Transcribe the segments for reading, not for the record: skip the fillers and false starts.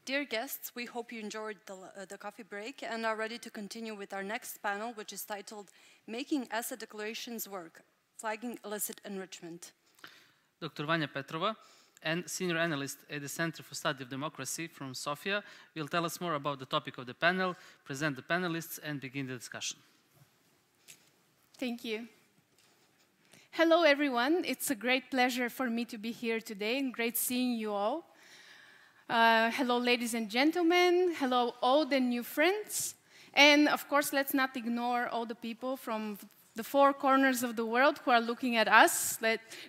Dear guests, we hope you enjoyed the coffee break and are ready to continue with our next panel, which is titled Making Asset Declarations Work, Flagging Illicit Enrichment. Dr. Vanya Petrova, and Senior Analyst at the Center for Study of Democracy from Sofia, will tell us more about the topic of the panel, present the panelists, and begin the discussion. Thank you. Hello, everyone. It's a great pleasure for me to be here today and great seeing you all. Hello, ladies and gentlemen. Hello, old and new friends. And of course, let's not ignore all the people from the four corners of the world who are looking at us.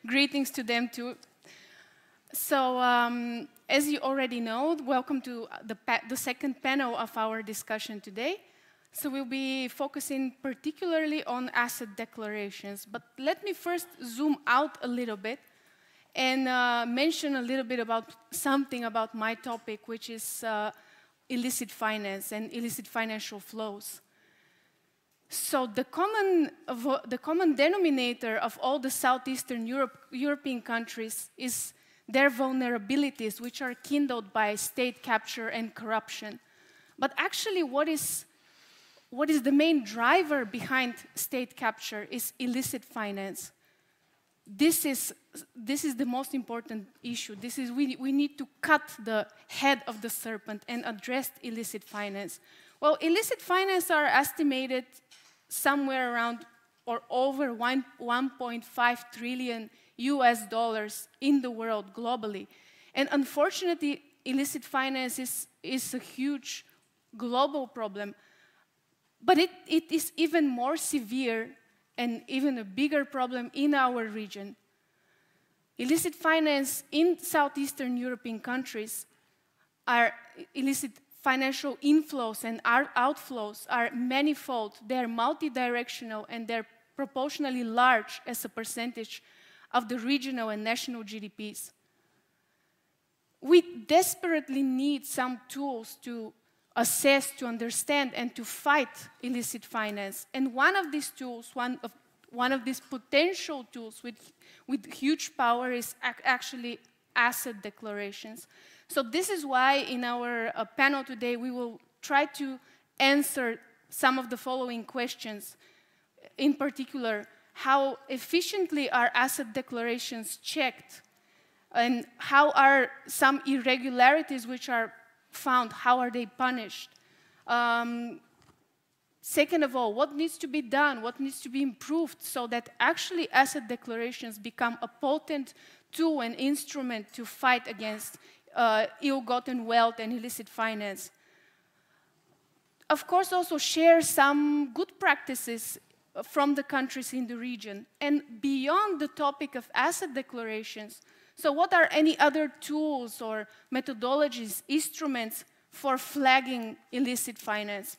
Greetings to them too. So, as you already know, welcome to the second panel of our discussion today. So we'll be focusing particularly on asset declarations. But let me first zoom out a little bit and mention a little bit about something about my topic, which is illicit finance and illicit financial flows. So the common denominator of all the Southeastern European countries is their vulnerabilities, which are kindled by state capture and corruption. But actually, what is the main driver behind state capture is illicit finance. This is the most important issue. We need to cut the head of the serpent and address illicit finance. Well, illicit finance are estimated somewhere around or over 1.5 trillion US dollars in the world globally. And unfortunately, illicit finance is a huge global problem. But it is even more severe and even a bigger problem in our region. Illicit finance in Southeastern European countries illicit financial inflows and outflows are manifold, they're multidirectional, and they're proportionally large as a percentage of the regional and national GDPs. We desperately need some tools to assess, to understand, and to fight illicit finance. And one of these tools, one of these potential tools with huge power is actually asset declarations. So this is why in our panel today we will try to answer some of the following questions. In particular, how efficiently are asset declarations checked? And how are some irregularities which are found, how are they punished? Second of all, what needs to be done, what needs to be improved so that actually asset declarations become a potent tool and instrument to fight against ill-gotten wealth and illicit finance? Of course, also share some good practices from the countries in the region. And beyond the topic of asset declarations, so what are any other tools or methodologies, instruments for flagging illicit finance?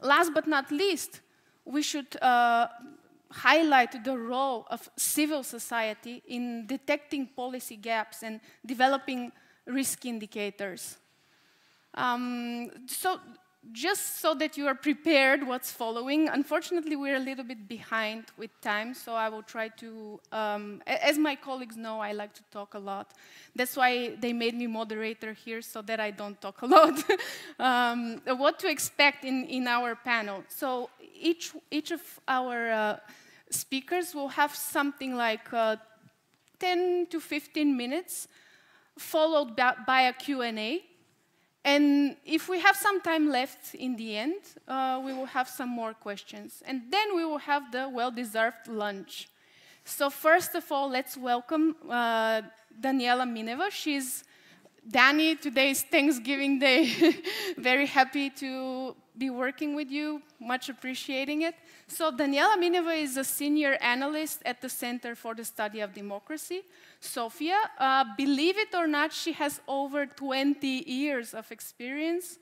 Last but not least, we should highlight the role of civil society in detecting policy gaps and developing risk indicators. Just so that you are prepared what's following, unfortunately we're a little bit behind with time, so I will try to, as my colleagues know, I like to talk a lot. That's why they made me moderator here, so that I don't talk a lot. What to expect in our panel. So each of our speakers will have something like 10 to 15 minutes, followed by a Q&A. And if we have some time left in the end, we will have some more questions. And then we will have the well-deserved lunch. So first of all, let's welcome Daniela Mineva. Dani, today is Thanksgiving Day. Very happy to be working with you, much appreciating it. So Daniela Mineva is a senior analyst at the Center for the Study of Democracy, Sofia. Believe it or not, she has over 20 years of experience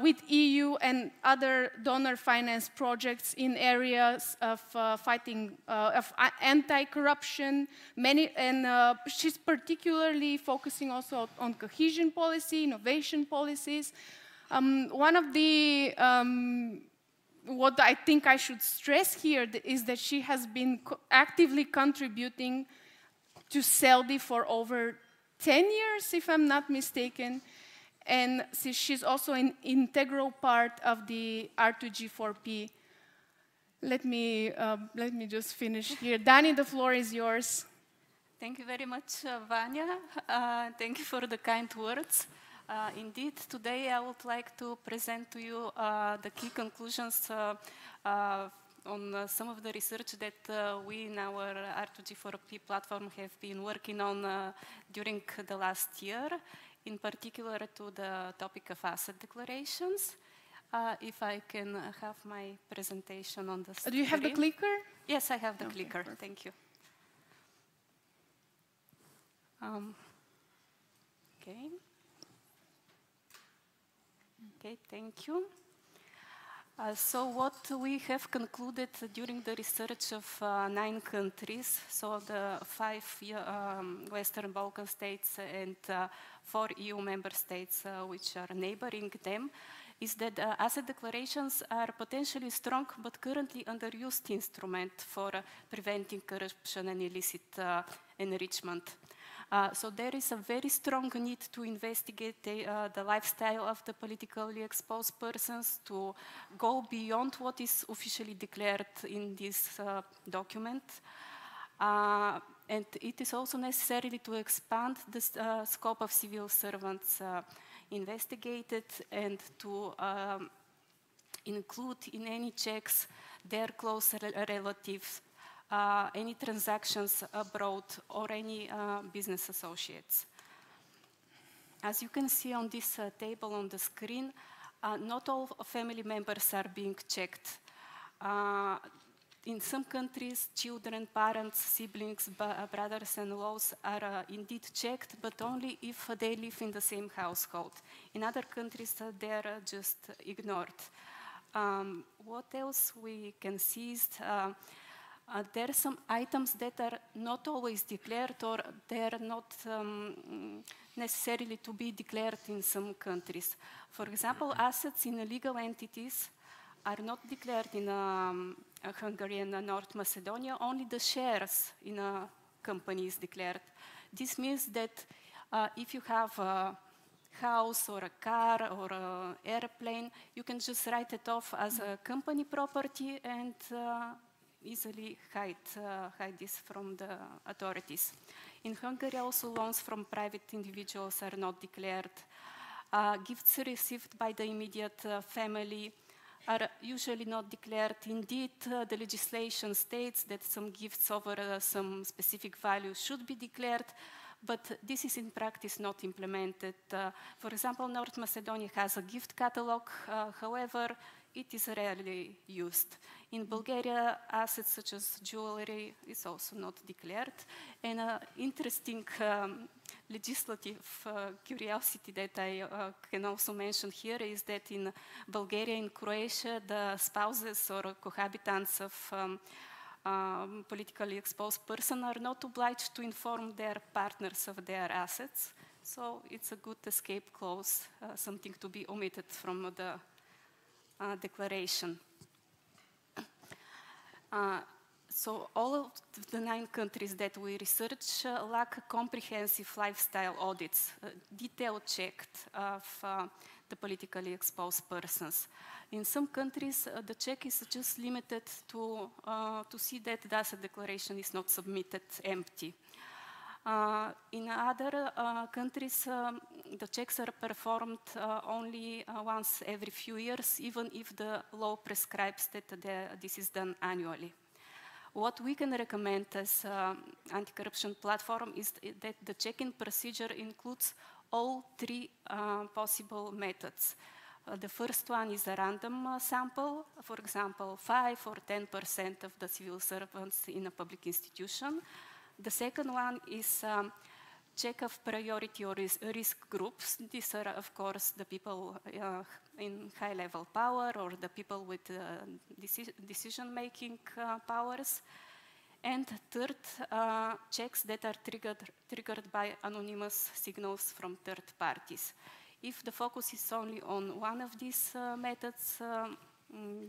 with EU and other donor finance projects in areas of fighting, of anti-corruption, and she's particularly focusing also on cohesion policy, innovation policies. One of the, what I think I should stress here is that she has been actively contributing to CELDI for over 10 years, if I'm not mistaken. And she's also an integral part of the R2G4P. Let me just finish here. Dani, the floor is yours. Thank you very much, Vanya. Thank you for the kind words. Indeed, today I would like to present to you the key conclusions on some of the research that we in our R2G4P platform have been working on during the last year, in particular to the topic of asset declarations. If I can have my presentation on the screen. Do you have the clicker? Yes, I have the Okay, clicker. perfect. Thank you. Okay. Okay, thank you. So what we have concluded during the research of 9 countries, so the 5 Western Balkan states and 4 EU member states which are neighboring them, is that asset declarations are potentially strong but currently underused instrument for preventing corruption and illicit enrichment. So there is a very strong need to investigate the lifestyle of the politically exposed persons, to go beyond what is officially declared in this document. And it is also necessary to expand the scope of civil servants investigated and to include in any checks their close relatives, any transactions abroad, or any business associates. As you can see on this table on the screen, not all family members are being checked. In some countries, children, parents, siblings, brothers and laws are indeed checked, but only if they live in the same household. In other countries, they are just ignored. What else we can see is there are some items that are not always declared, or they are not necessarily to be declared in some countries. For example, assets in legal entities are not declared in Hungary and North Macedonia. Only the shares in a company is declared. This means that if you have a house or a car or an airplane, you can just write it off as a company property and easily hide this from the authorities. In Hungary, also loans from private individuals are not declared. Gifts received by the immediate family are usually not declared. Indeed, the legislation states that some gifts over some specific value should be declared, but this is in practice not implemented. For example, North Macedonia has a gift catalog, however, it is rarely used. In Bulgaria, assets such as jewelry is also not declared. And an interesting legislative curiosity that I can also mention here is that in Bulgaria and Croatia, the spouses or cohabitants of politically exposed persons are not obliged to inform their partners of their assets. So it's a good escape clause, something to be omitted from the declaration. So all of the 9 countries that we research lack comprehensive lifestyle audits, detailed checked of the politically exposed persons. In some countries, the check is just limited to see that the asset declaration is not submitted empty. In other countries, the checks are performed only once every few years, even if the law prescribes that this is done annually. What we can recommend as anti-corruption platform is that the check-in procedure includes all 3 possible methods. The first one is a random sample, for example, 5 or 10% of the civil servants in a public institution. The second one is check of priority or risk groups. These are, of course, the people in high-level power or the people with decision-making powers. And third, checks that are triggered by anonymous signals from third parties. If the focus is only on one of these methods,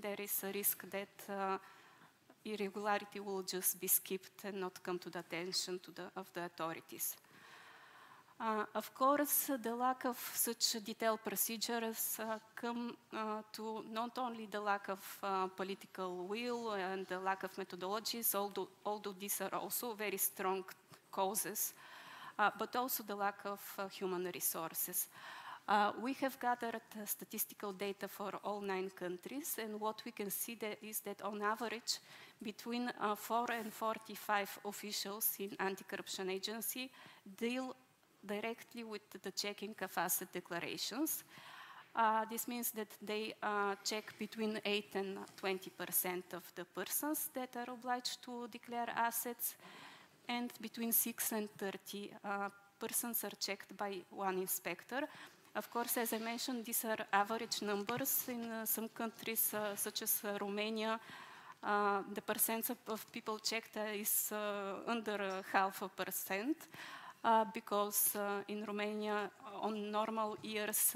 there is a risk that irregularity will just be skipped and not come to the attention of the authorities. Of course, the lack of such detailed procedures come to not only the lack of political will and the lack of methodologies, although these are also very strong causes, but also the lack of human resources. We have gathered statistical data for all 9 countries, and what we can see is that on average, between 4 and 45 officials in anti-corruption agency deal directly with the checking of asset declarations. This means that they check between 8 and 20% of the persons that are obliged to declare assets, and between 6 and 30 persons are checked by one inspector. Of course, as I mentioned, these are average numbers. In some countries, such as Romania, the percent of people checked is under 0.5%. Because in Romania, on normal years,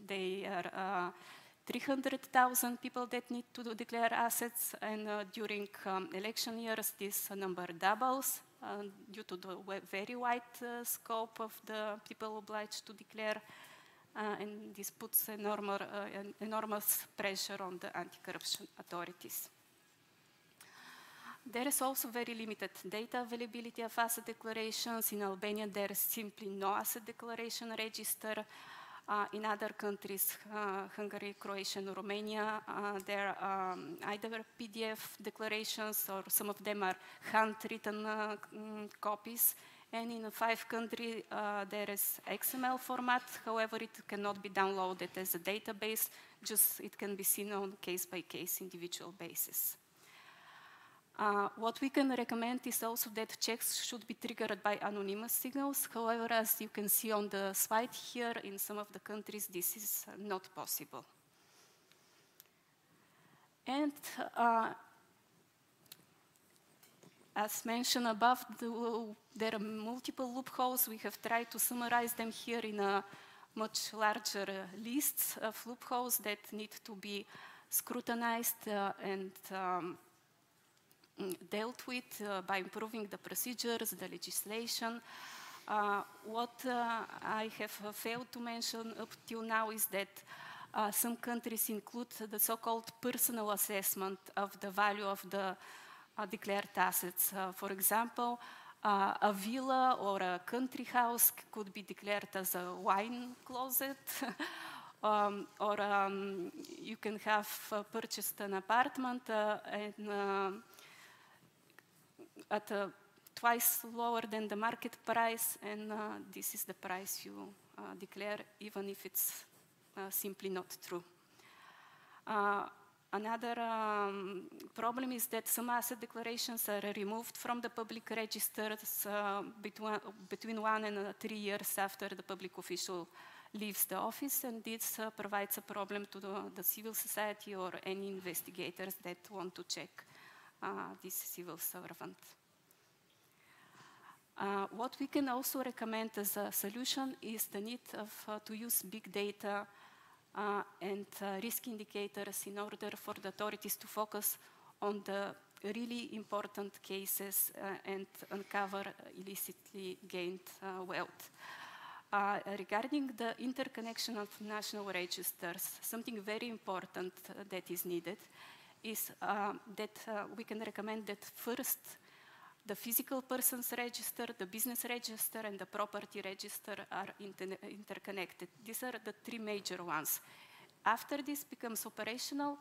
they are 300,000 people that need to declare assets, and during election years, this number doubles due to the very wide scope of the people obliged to declare, and this puts enormous pressure on the anti-corruption authorities. There is also very limited data availability of asset declarations. In Albania, there is simply no asset declaration register. In other countries, Hungary, Croatia, and Romania, there are either PDF declarations or some of them are handwritten copies. And in 5 countries, there is XML format. However, it cannot be downloaded as a database. Just it can be seen on case-by-case individual basis. What we can recommend is also that checks should be triggered by anonymous signals. However, as you can see on the slide here, in some of the countries, this is not possible. And as mentioned above, there are multiple loopholes. We have tried to summarize them here in a much larger list of loopholes that need to be scrutinized and dealt with by improving the procedures, the legislation. What I have failed to mention up till now is that some countries include the so-called personal assessment of the value of the declared assets. For example, a villa or a country house could be declared as a wine closet. Or you can have purchased an apartment at twice lower than the market price, and this is the price you declare, even if it's simply not true. Another problem is that some asset declarations are removed from the public registers between 1 and 3 years after the public official leaves the office, and this provides a problem to the civil society or any investigators that want to check this civil servant. What we can also recommend as a solution is the need to use big data and risk indicators in order for the authorities to focus on the really important cases and uncover illicitly gained wealth. Regarding the interconnection of national registers, something very important that is needed is that we can recommend that first the physical person's register, the business register, and the property register are interconnected. These are the 3 major ones. After this becomes operational,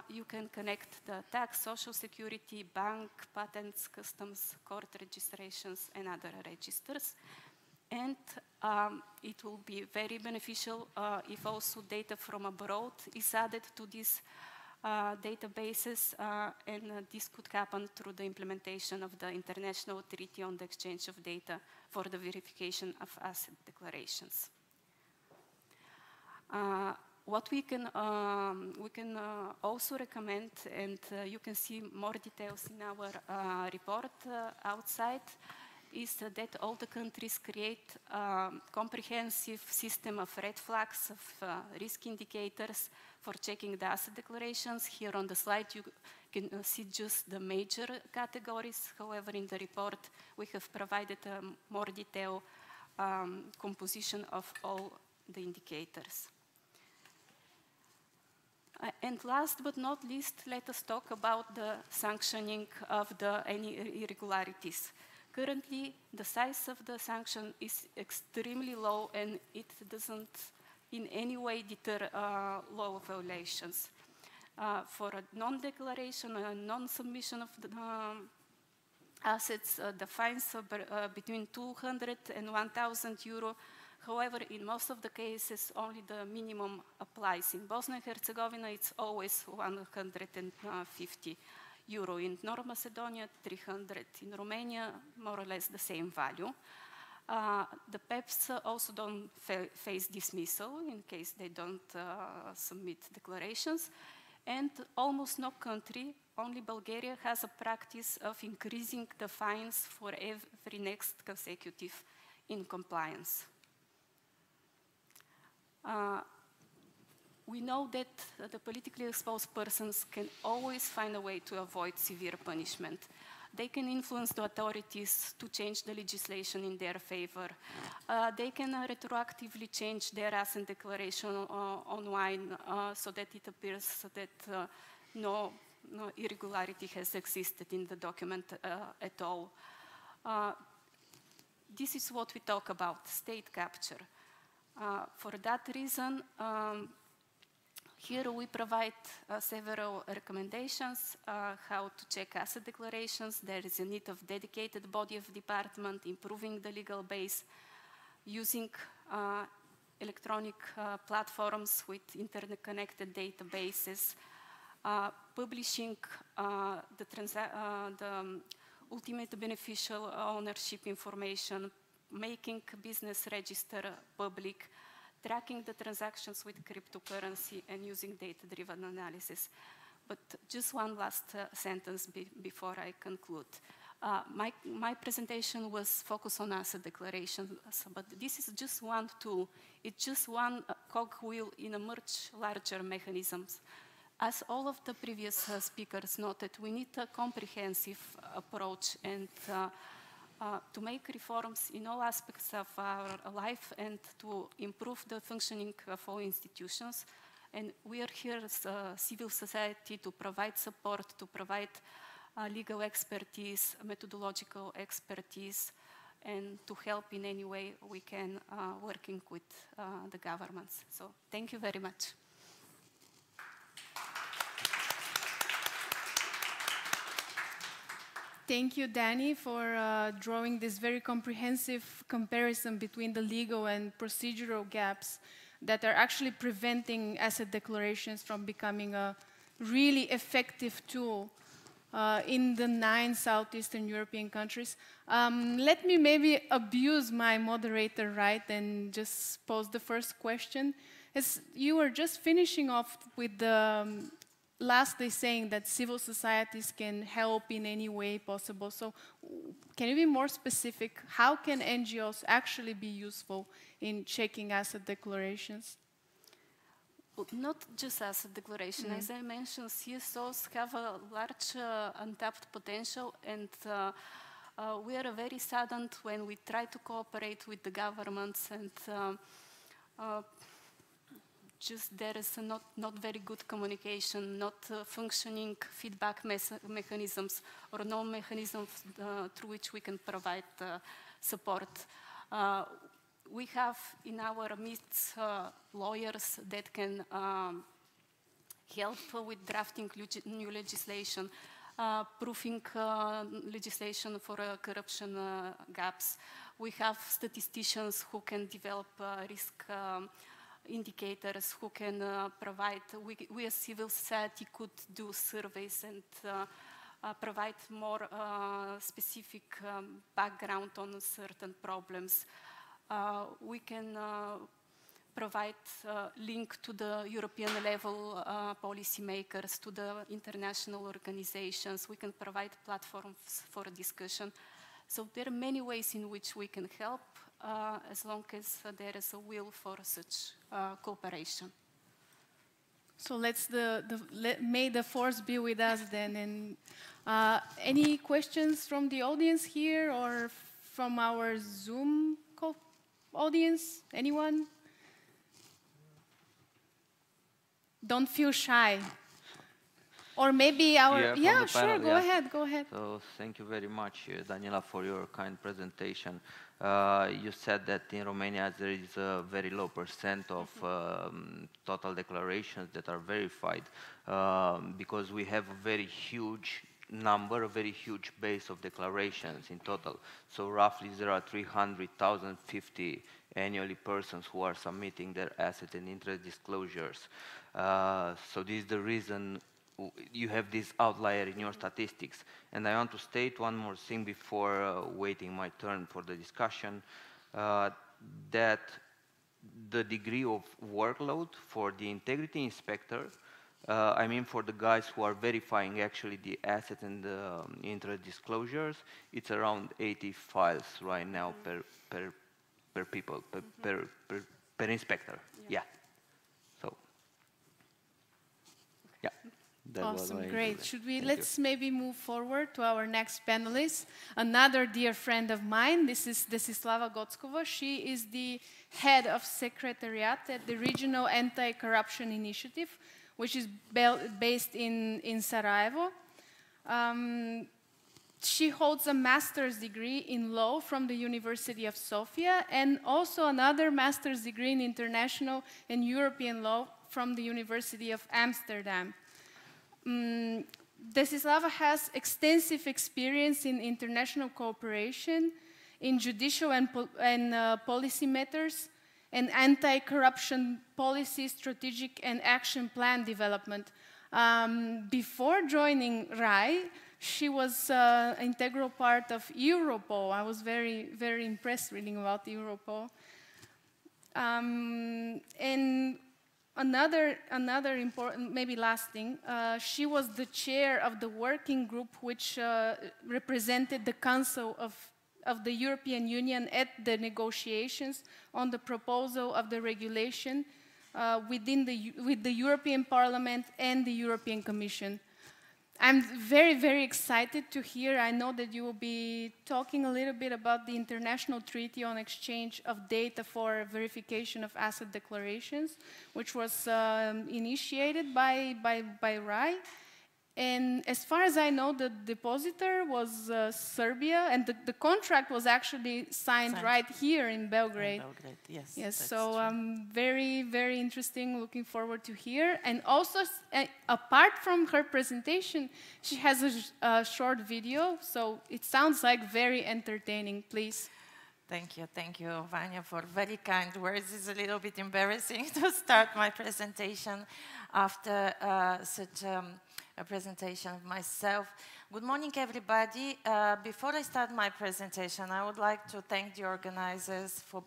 you can connect the tax, social security, bank, patents, customs, court registrations, and other registers. And it will be very beneficial if also data from abroad is added to these databases, and this could happen through the implementation of the International Treaty on the Exchange of Data for the verification of asset declarations. What we can also recommend, and you can see more details in our report outside, is that all the countries create a comprehensive system of red flags, of risk indicators for checking the asset declarations. Here on the slide you can see just the major categories. However, in the report we have provided more detail composition of all the indicators. And last but not least, let us talk about the sanctioning of any irregularities. Currently, the size of the sanction is extremely low, and it doesn't in any way deter law violations. For a non-declaration, a non-submission of the assets, the fines are between 200 and 1,000 euro. However, in most of the cases, only the minimum applies. In Bosnia and Herzegovina, it's always 150 euro. In North Macedonia, 300. In Romania, more or less the same value. The PEPs also don't face dismissal in case they don't submit declarations. And almost no country, only Bulgaria, has a practice of increasing the fines for every next consecutive non-compliance. We know that the politically exposed persons can always find a way to avoid severe punishment. They can influence the authorities to change the legislation in their favor. They can retroactively change their asset declaration online so that it appears that no irregularity has existed in the document at all. This is what we talk about, state capture. For that reason, here we provide several recommendations how to check asset declarations. There is a need of dedicated body of department, improving the legal base, using electronic platforms with interconnected databases, publishing the ultimate beneficial ownership information, making business register public, tracking the transactions with cryptocurrency, and using data-driven analysis. But just one last sentence before I conclude. My presentation was focused on asset declarations, but this is just one tool. It's just one cogwheel in a much larger mechanism. As all of the previous speakers noted, we need a comprehensive approach and to make reforms in all aspects of our life and to improve the functioning of all institutions. And we are here as civil society to provide support, to provide legal expertise, methodological expertise, and to help in any way we can working with the governments. So thank you very much. Thank you, Dani, for drawing this very comprehensive comparison between the legal and procedural gaps that are actually preventing asset declarations from becoming a really effective tool in the 9 Southeastern European countries. Let me maybe abuse my moderator right and just pose the first question. As you were just finishing off with the lastly saying that civil societies can help in any way possible. So can you be more specific? How can NGOs actually be useful in checking asset declarations? Well, not just asset declaration. As I mentioned, CSOs have a large untapped potential, and we are very saddened when we try to cooperate with the governments and just there is not very good communication, not functioning feedback mechanisms, or no mechanisms through which we can provide support. We have in our midst lawyers that can help with drafting new legislation, proofing legislation for corruption gaps. We have statisticians who can develop risk indicators, who can provide, we as civil society could do surveys and provide more specific background on certain problems. We can provide link to the European level policymakers, to the international organizations. We can provide platforms for discussion. So there are many ways in which we can help as long as there is a will for such cooperation. So may the force be with us then. And any questions from the audience here or from our Zoom call? audience? Anyone? Don't feel shy. Or maybe our... Yeah, sure, panel, go ahead, go ahead. So thank you very much, Daniela, for your kind presentation. You said that in Romania there is a very low percent of total declarations that are verified because we have a very huge number, a very huge base of declarations in total. So roughly there are 300,050 annually persons who are submitting their asset and interest disclosures. So this is the reason you have this outlier in your statistics. And I want to state one more thing before waiting my turn for the discussion, that the degree of workload for the integrity inspector, I mean for the guys who are verifying actually the asset and the interest disclosures, it's around 80 files right now per people, per inspector. Yeah. So, yeah. Awesome, great. Should we, let's maybe move forward to our next panelist, another dear friend of mine. This is Desislava Gotskova. She is the head of Secretariat at the Regional Anti-Corruption Initiative, which is based in Sarajevo. She holds a master's degree in law from the University of Sofia and also another master's degree in international and European law from the University of Amsterdam. Desislava has extensive experience in international cooperation, in judicial and policy matters, and anti-corruption policy, strategic and action plan development. Before joining RAI, she was an integral part of Europol. I was very, very impressed reading about Europol. And Another important, maybe last thing, she was the chair of the working group which represented the Council of the European Union at the negotiations on the proposal of the regulation with the European Parliament and the European Commission. I'm very, very excited to hear. I know that you will be talking a little bit about the International Treaty on Exchange of Data for Verification of Asset Declarations, which was initiated by RAI. And as far as I know, the depositor was Serbia, and the contract was actually signed right here in Belgrade. Yes. Yes, so very, very interesting, looking forward to hear. And also, apart from her presentation, she has a short video, so it sounds like very entertaining. Please. Thank you, Vanya, for very kind words. It's a little bit embarrassing to start my presentation after such a presentation of myself. Good morning, everybody. Before I start my presentation, I would like to thank the organizers for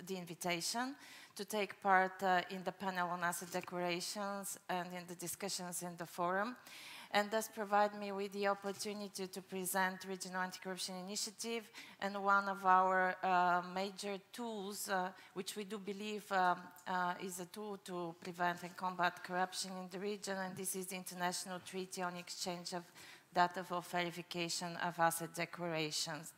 the invitation to take part in the panel on asset declarations and in the discussions in the forum, and thus provide me with the opportunity to present Regional Anti-Corruption Initiative and one of our major tools, which we do believe is a tool to prevent and combat corruption in the region, and this is the International Treaty on Exchange of Data for Verification of Asset Declarations.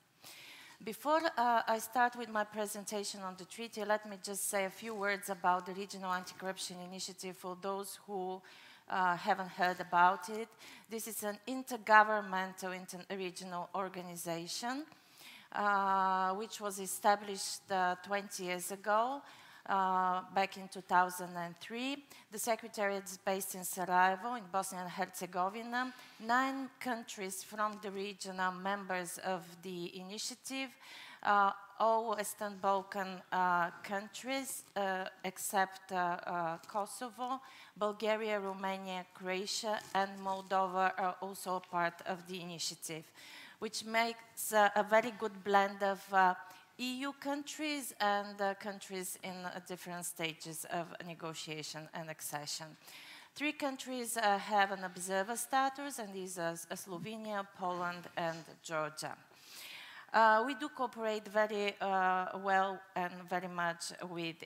Before I start with my presentation on the treaty, let me just say a few words about the Regional Anti-Corruption Initiative for those who haven't heard about it. This is an intergovernmental regional organization which was established 20 years ago, back in 2003. The Secretariat is based in Sarajevo, in Bosnia and Herzegovina. 9 countries from the region are members of the initiative. All Western Balkan countries, except Kosovo, Bulgaria, Romania, Croatia, and Moldova are also part of the initiative, which makes a very good blend of EU countries and countries in different stages of negotiation and accession. 3 countries have an observer status, and these are Slovenia, Poland, and Georgia. We do cooperate very well and very much with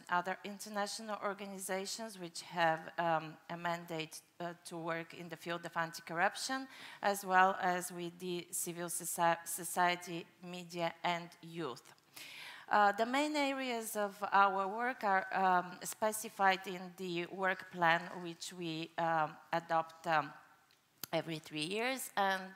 other international organizations which have a mandate to work in the field of anti-corruption, as well as with the civil society, media, and youth. The main areas of our work are specified in the work plan, which we adopt every 3 years, and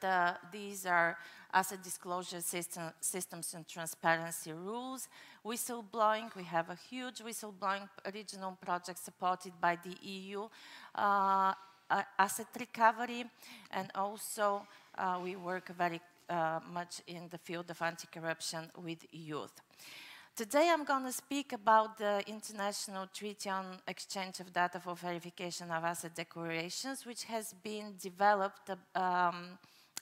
these are asset disclosure systems and transparency rules. Whistleblowing, we have a huge whistleblowing regional project supported by the EU, asset recovery, and also we work very much in the field of anti-corruption with youth. Today I'm going to speak about the International Treaty on Exchange of Data for Verification of Asset Declarations, which has been developed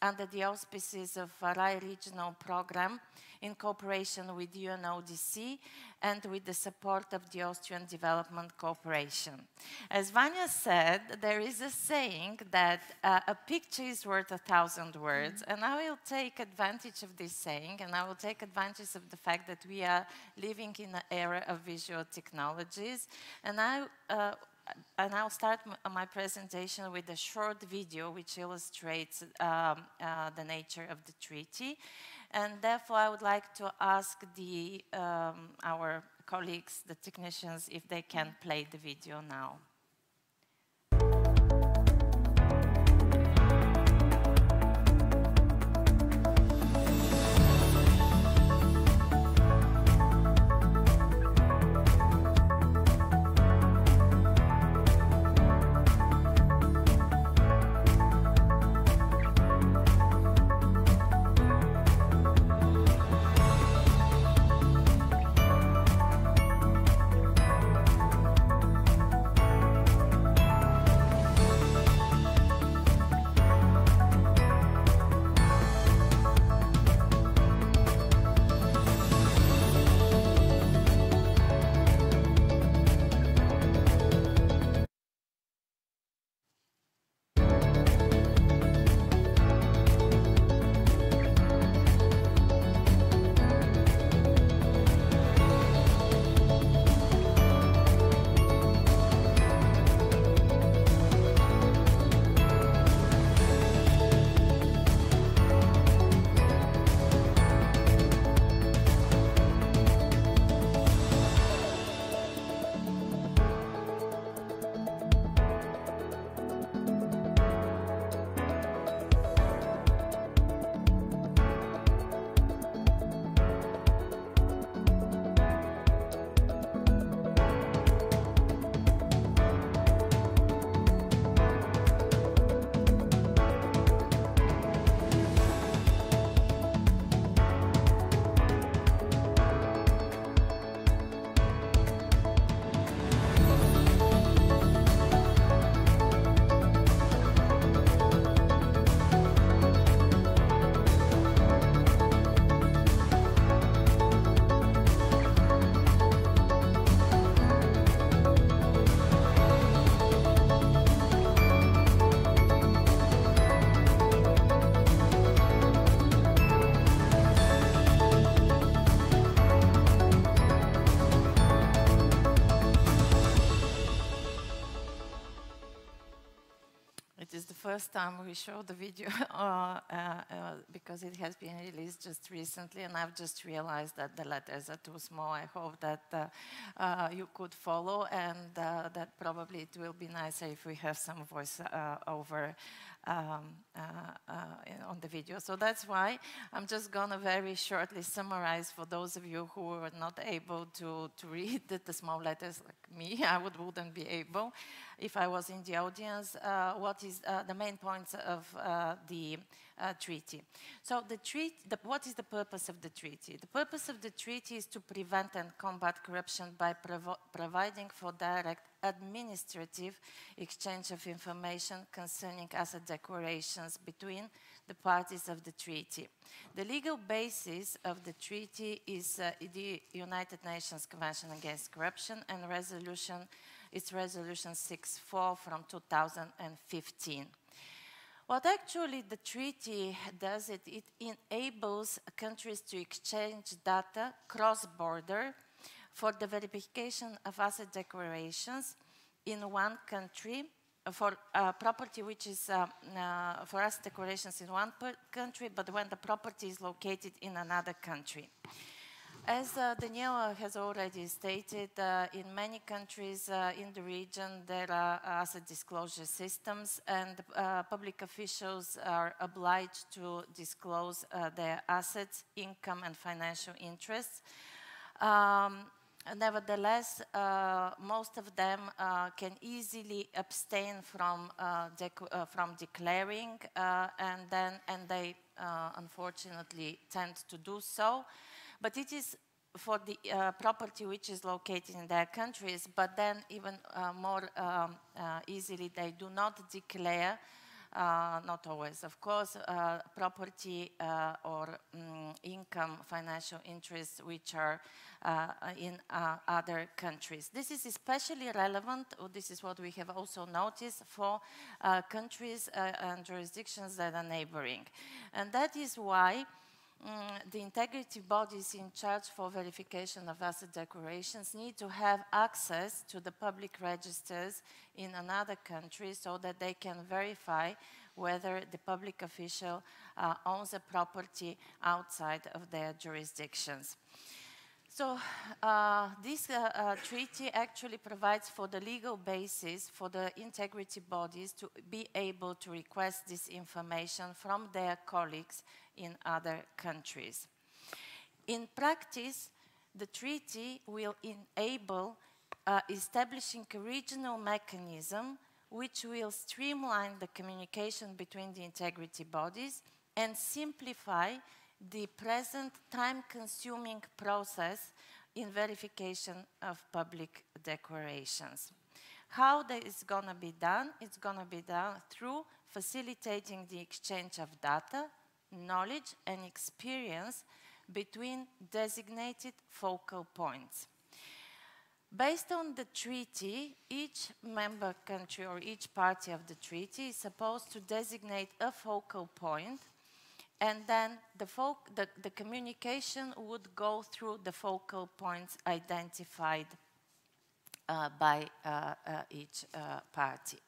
under the auspices of a RAI regional program in cooperation with UNODC and with the support of the Austrian Development Corporation. As Vanya said, there is a saying that a picture is worth 1,000 words, and I will take advantage of this saying, and I will take advantage of the fact that we are living in an era of visual technologies, and I'll start my presentation with a short video which illustrates the nature of the treaty. And therefore, I would like to ask our colleagues, the technicians, if they can play the video now. First time we show the video because it has been released just recently, and I've just realized that the letters are too small. I hope that you could follow, and that probably it will be nicer if we have some voice over on the video. So that's why I'm just going to very shortly summarize for those of you who are not able to read the small letters like me. I wouldn't be able if I was in the audience. What is the main points of the treaty? So what is the purpose of the treaty? The purpose of the treaty is to prevent and combat corruption by providing for direct administrative exchange of information concerning asset declarations between the parties of the treaty. The legal basis of the treaty is the United Nations Convention Against Corruption and it's Resolution 6.4 from 2015. What actually the treaty does, it enables countries to exchange data cross-border for the verification of asset declarations in one country, for property which is for asset declarations in one country, but when the property is located in another country. As Daniela has already stated, in many countries in the region there are asset disclosure systems, and public officials are obliged to disclose their assets, income and financial interests. Nevertheless, most of them can easily abstain from declaring, and they unfortunately tend to do so. But it is for the property which is located in their countries, but then even more easily they do not declare, not always of course, property or income, financial interests which are in other countries. This is especially relevant, or this is what we have also noticed, for countries and jurisdictions that are neighboring. And that is why the integrity bodies in charge for verification of asset declarations need to have access to the public registers in another country so that they can verify whether the public official owns a property outside of their jurisdictions. So this treaty actually provides for the legal basis for the integrity bodies to be able to request this information from their colleagues in other countries. In practice, the treaty will enable establishing a regional mechanism which will streamline the communication between the integrity bodies and simplify the present time-consuming process in verification of public declarations. How that is going to be done? It's going to be done through facilitating the exchange of data, knowledge and experience between designated focal points. Based on the treaty, each member country or each party of the treaty is supposed to designate a focal point, and then the communication would go through the focal points identified by each party.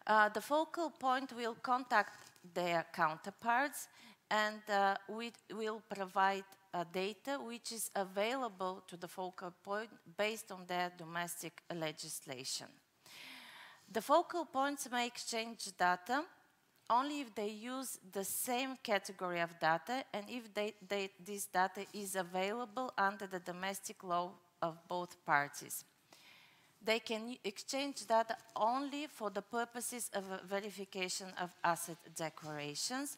The focal point will contact their counterparts and will provide data which is available to the focal point based on their domestic legislation. The focal points may exchange data only if they use the same category of data and if this data is available under the domestic law of both parties. They can exchange data only for the purposes of verification of asset declarations,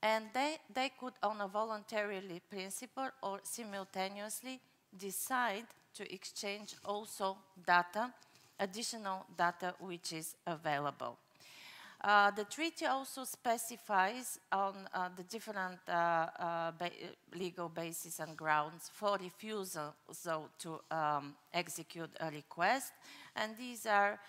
and they could, on a voluntary principle or simultaneously, decide to exchange also data, additional data which is available. The treaty also specifies on the different legal bases and grounds for refusal to execute a request, and these are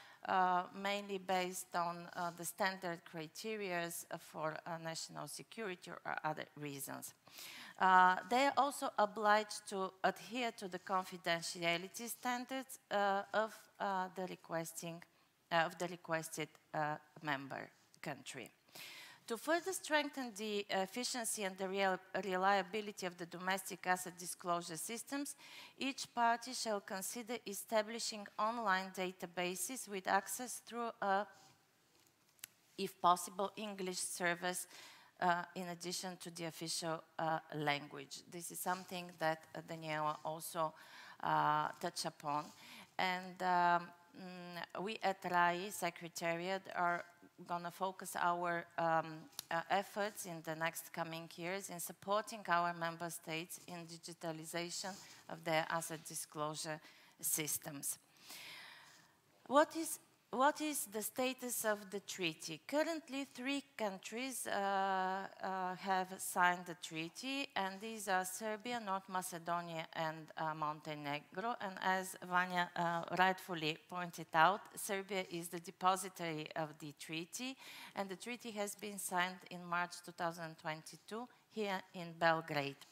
mainly based on the standard criteria for national security or other reasons. They are also obliged to adhere to the confidentiality standards of the requested member country. To further strengthen the efficiency and the reliability of the domestic asset disclosure systems, each party shall consider establishing online databases with access through a, if possible, English service in addition to the official language. This is something that Daniela also touched upon. And we at RAI Secretariat are going to focus our efforts in the next coming years in supporting our member states in digitalization of their asset disclosure systems. What is the status of the treaty? Currently, 3 countries have signed the treaty, and these are Serbia, North Macedonia, and Montenegro. And as Vanya rightfully pointed out, Serbia is the depository of the treaty, and the treaty has been signed in March 2022 here in Belgrade.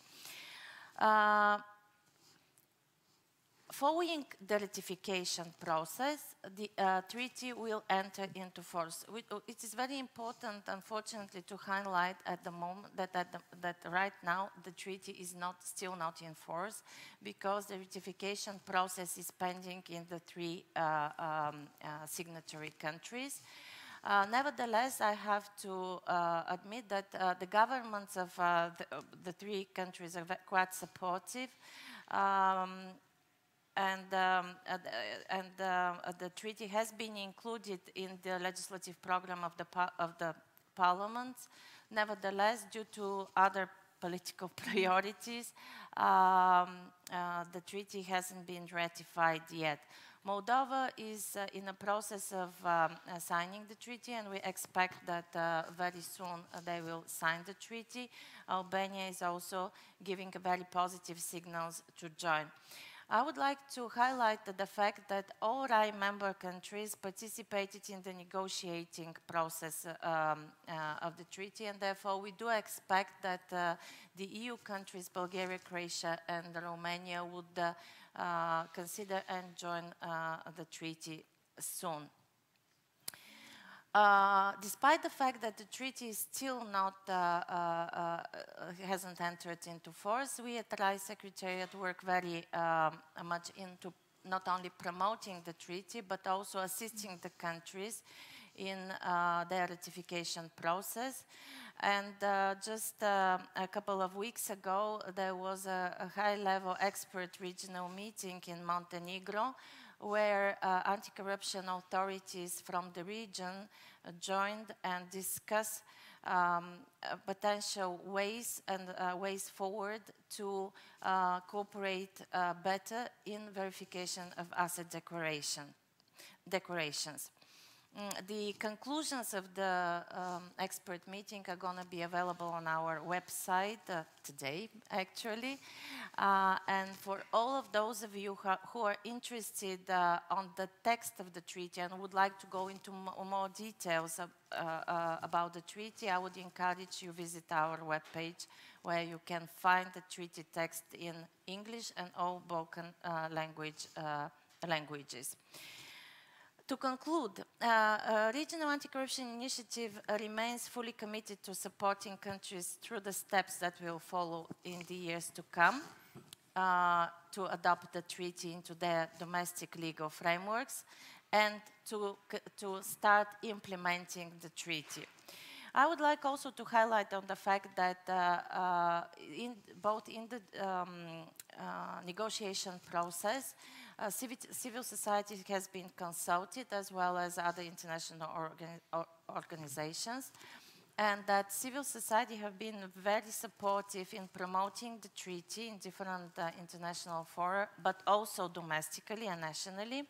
Following the ratification process, the treaty will enter into force. It is very important, unfortunately, to highlight at the moment that right now the treaty is still not in force because the ratification process is pending in the 3 signatory countries. Nevertheless, I have to admit that the governments of the 3 countries are quite supportive. The treaty has been included in the legislative program of the parliament. Nevertheless, due to other political priorities, the treaty hasn't been ratified yet. Moldova is in the process of signing the treaty, and we expect that very soon they will sign the treaty. Albania is also giving very positive signals to join. I would like to highlight the fact that all RAI member countries participated in the negotiating process of the treaty, and therefore we do expect that the EU countries, Bulgaria, Croatia, and Romania, would consider and join the treaty soon. Despite the fact that the treaty is still not hasn't entered into force, we at RAI Secretariat work very much into not only promoting the treaty but also assisting the countries in their ratification process. And just a couple of weeks ago, there was a high-level expert regional meeting in Montenegro where anti-corruption authorities from the region joined and discussed potential ways and ways forward to cooperate better in verification of asset declarations. The conclusions of the expert meeting are going to be available on our website today, actually. And for all of those of you who are interested on the text of the treaty and would like to go into more details about the treaty, I would encourage you to visit our webpage where you can find the treaty text in English and all Balkan languages. To conclude, Regional Anti-Corruption Initiative remains fully committed to supporting countries through the steps that will follow in the years to come to adopt the treaty into their domestic legal frameworks and to start implementing the treaty. I would like also to highlight on the fact that both in the negotiation process, civil society has been consulted as well as other international organizations, and that civil society have been very supportive in promoting the treaty in different international fora, but also domestically and nationally.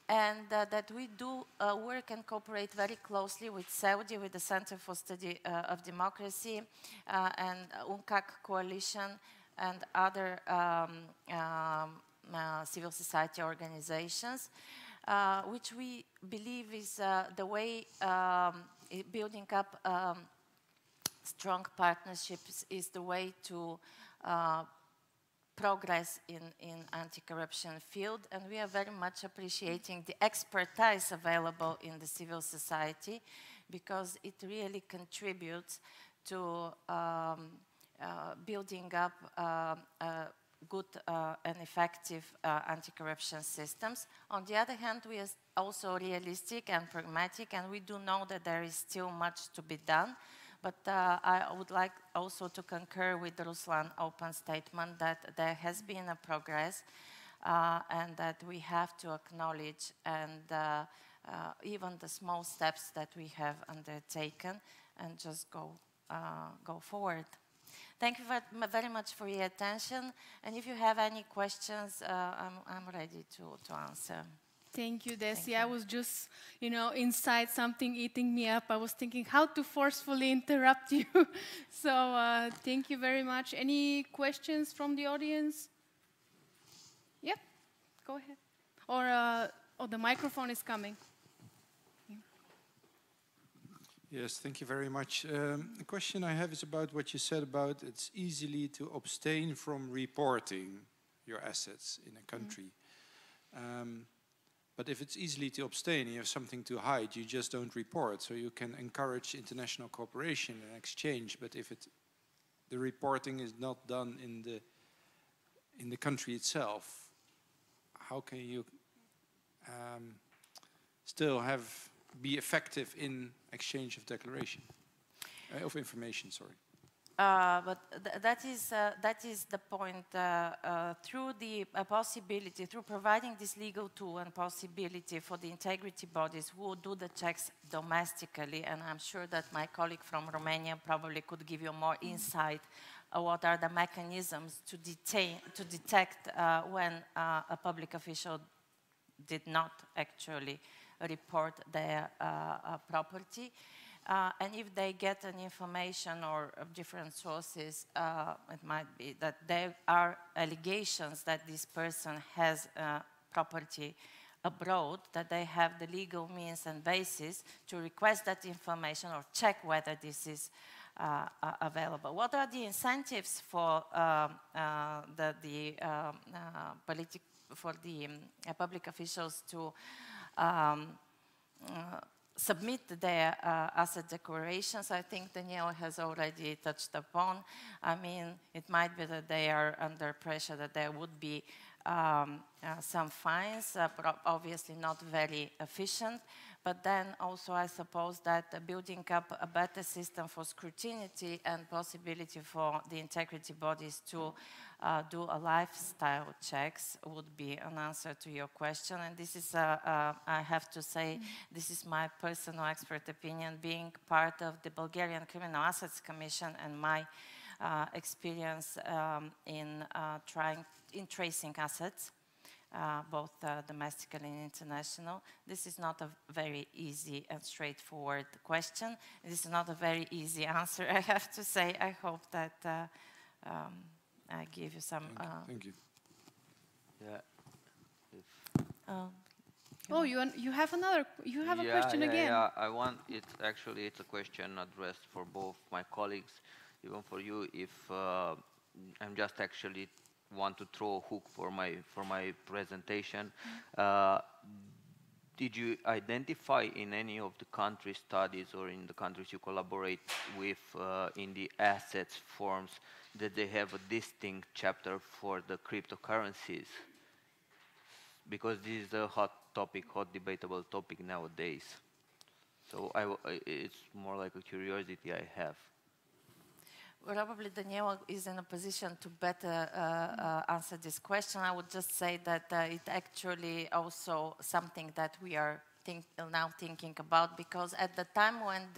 And that we do work and cooperate very closely with Saudi, with the Center for Study of Democracy and UNCAC Coalition and other civil society organizations, which we believe is the way building up strong partnerships is the way to progress in anti-corruption field, and we are very much appreciating the expertise available in the civil society because it really contributes to building up good and effective anti-corruption systems. On the other hand, we are also realistic and pragmatic, and we do know that there is still much to be done. But I would like also to concur with Ruslan's open statement that there has been a progress and that we have to acknowledge and even the small steps that we have undertaken and just go forward. Thank you very much for your attention. And if you have any questions, I'm ready to answer. Thank you, Desi. I was just, inside something eating me up. I was thinking how to forcefully interrupt you. So thank you very much. Any questions from the audience? Yep, go ahead. Or the microphone is coming. Yes, thank you very much. The question I have is about what you said about it's easily to abstain from reporting your assets in a country. But if it's easily to abstain, you have something to hide, you just don't report. So you can encourage international cooperation and exchange. But if the reporting is not done in the country itself, how can you still be effective in exchange of declaration of information? Sorry. But that is the point. Through the possibility, through providing this legal tool and possibility for the integrity bodies who do the checks domestically, and I'm sure that my colleague from Romania probably could give you more insight what are the mechanisms to detect when a public official did not actually report their property. And if they get an information or different sources, it might be that there are allegations that this person has property abroad, that they have the legal means and basis to request that information or check whether this is available. What are the incentives for the public officials to submit their asset declarations? I think Daniela has already touched upon. I mean, it might be that they are under pressure, that there would be some fines, obviously not very efficient. But then also I suppose that building up a better system for scrutiny and possibility for the integrity bodies to do a lifestyle checks would be an answer to your question. And this is, I have to say, this is my personal expert opinion, being part of the Bulgarian Criminal Assets Commission and my experience in tracing assets. Both domestic and international. This is not a very easy and straightforward question. This is not a very easy answer, I have to say. I hope that I give you some... Thank you. Yeah. Oh, you have another, you have a question again. Yeah, I want, it's a question addressed for both my colleagues, even for you, if I'm just actually want to throw a hook for my presentation. Did you identify in any of the country studies or in the countries you collaborate with in the assets forms that they have a distinct chapter for the cryptocurrencies? Because this is a hot topic, hot debatable topic nowadays. So it's more like a curiosity I have. Probably Daniela is in a position to better answer this question. I would just say that it's actually also something that we are now thinking about, because at the time when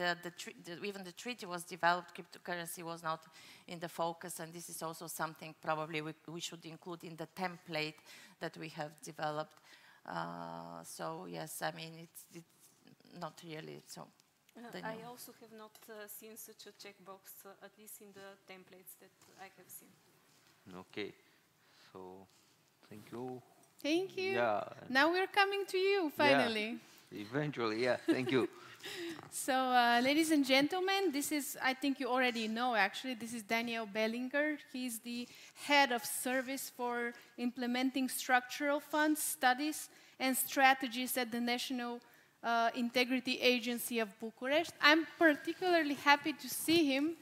even the treaty was developed, cryptocurrency was not in the focus, and this is also something probably we should include in the template that we have developed. So yes, I mean, it's not really so. I also have not seen such a checkbox, at least in the templates that I have seen. Okay, so thank you. Thank you. Yeah. Now we're coming to you, finally. Yeah, eventually, yeah, thank you. So, ladies and gentlemen, this is, I think you already know actually, this is Belingher. He's the head of service for implementing structural funds, studies, and strategies at the National Integrity Agency of Bucharest. I'm particularly happy to see him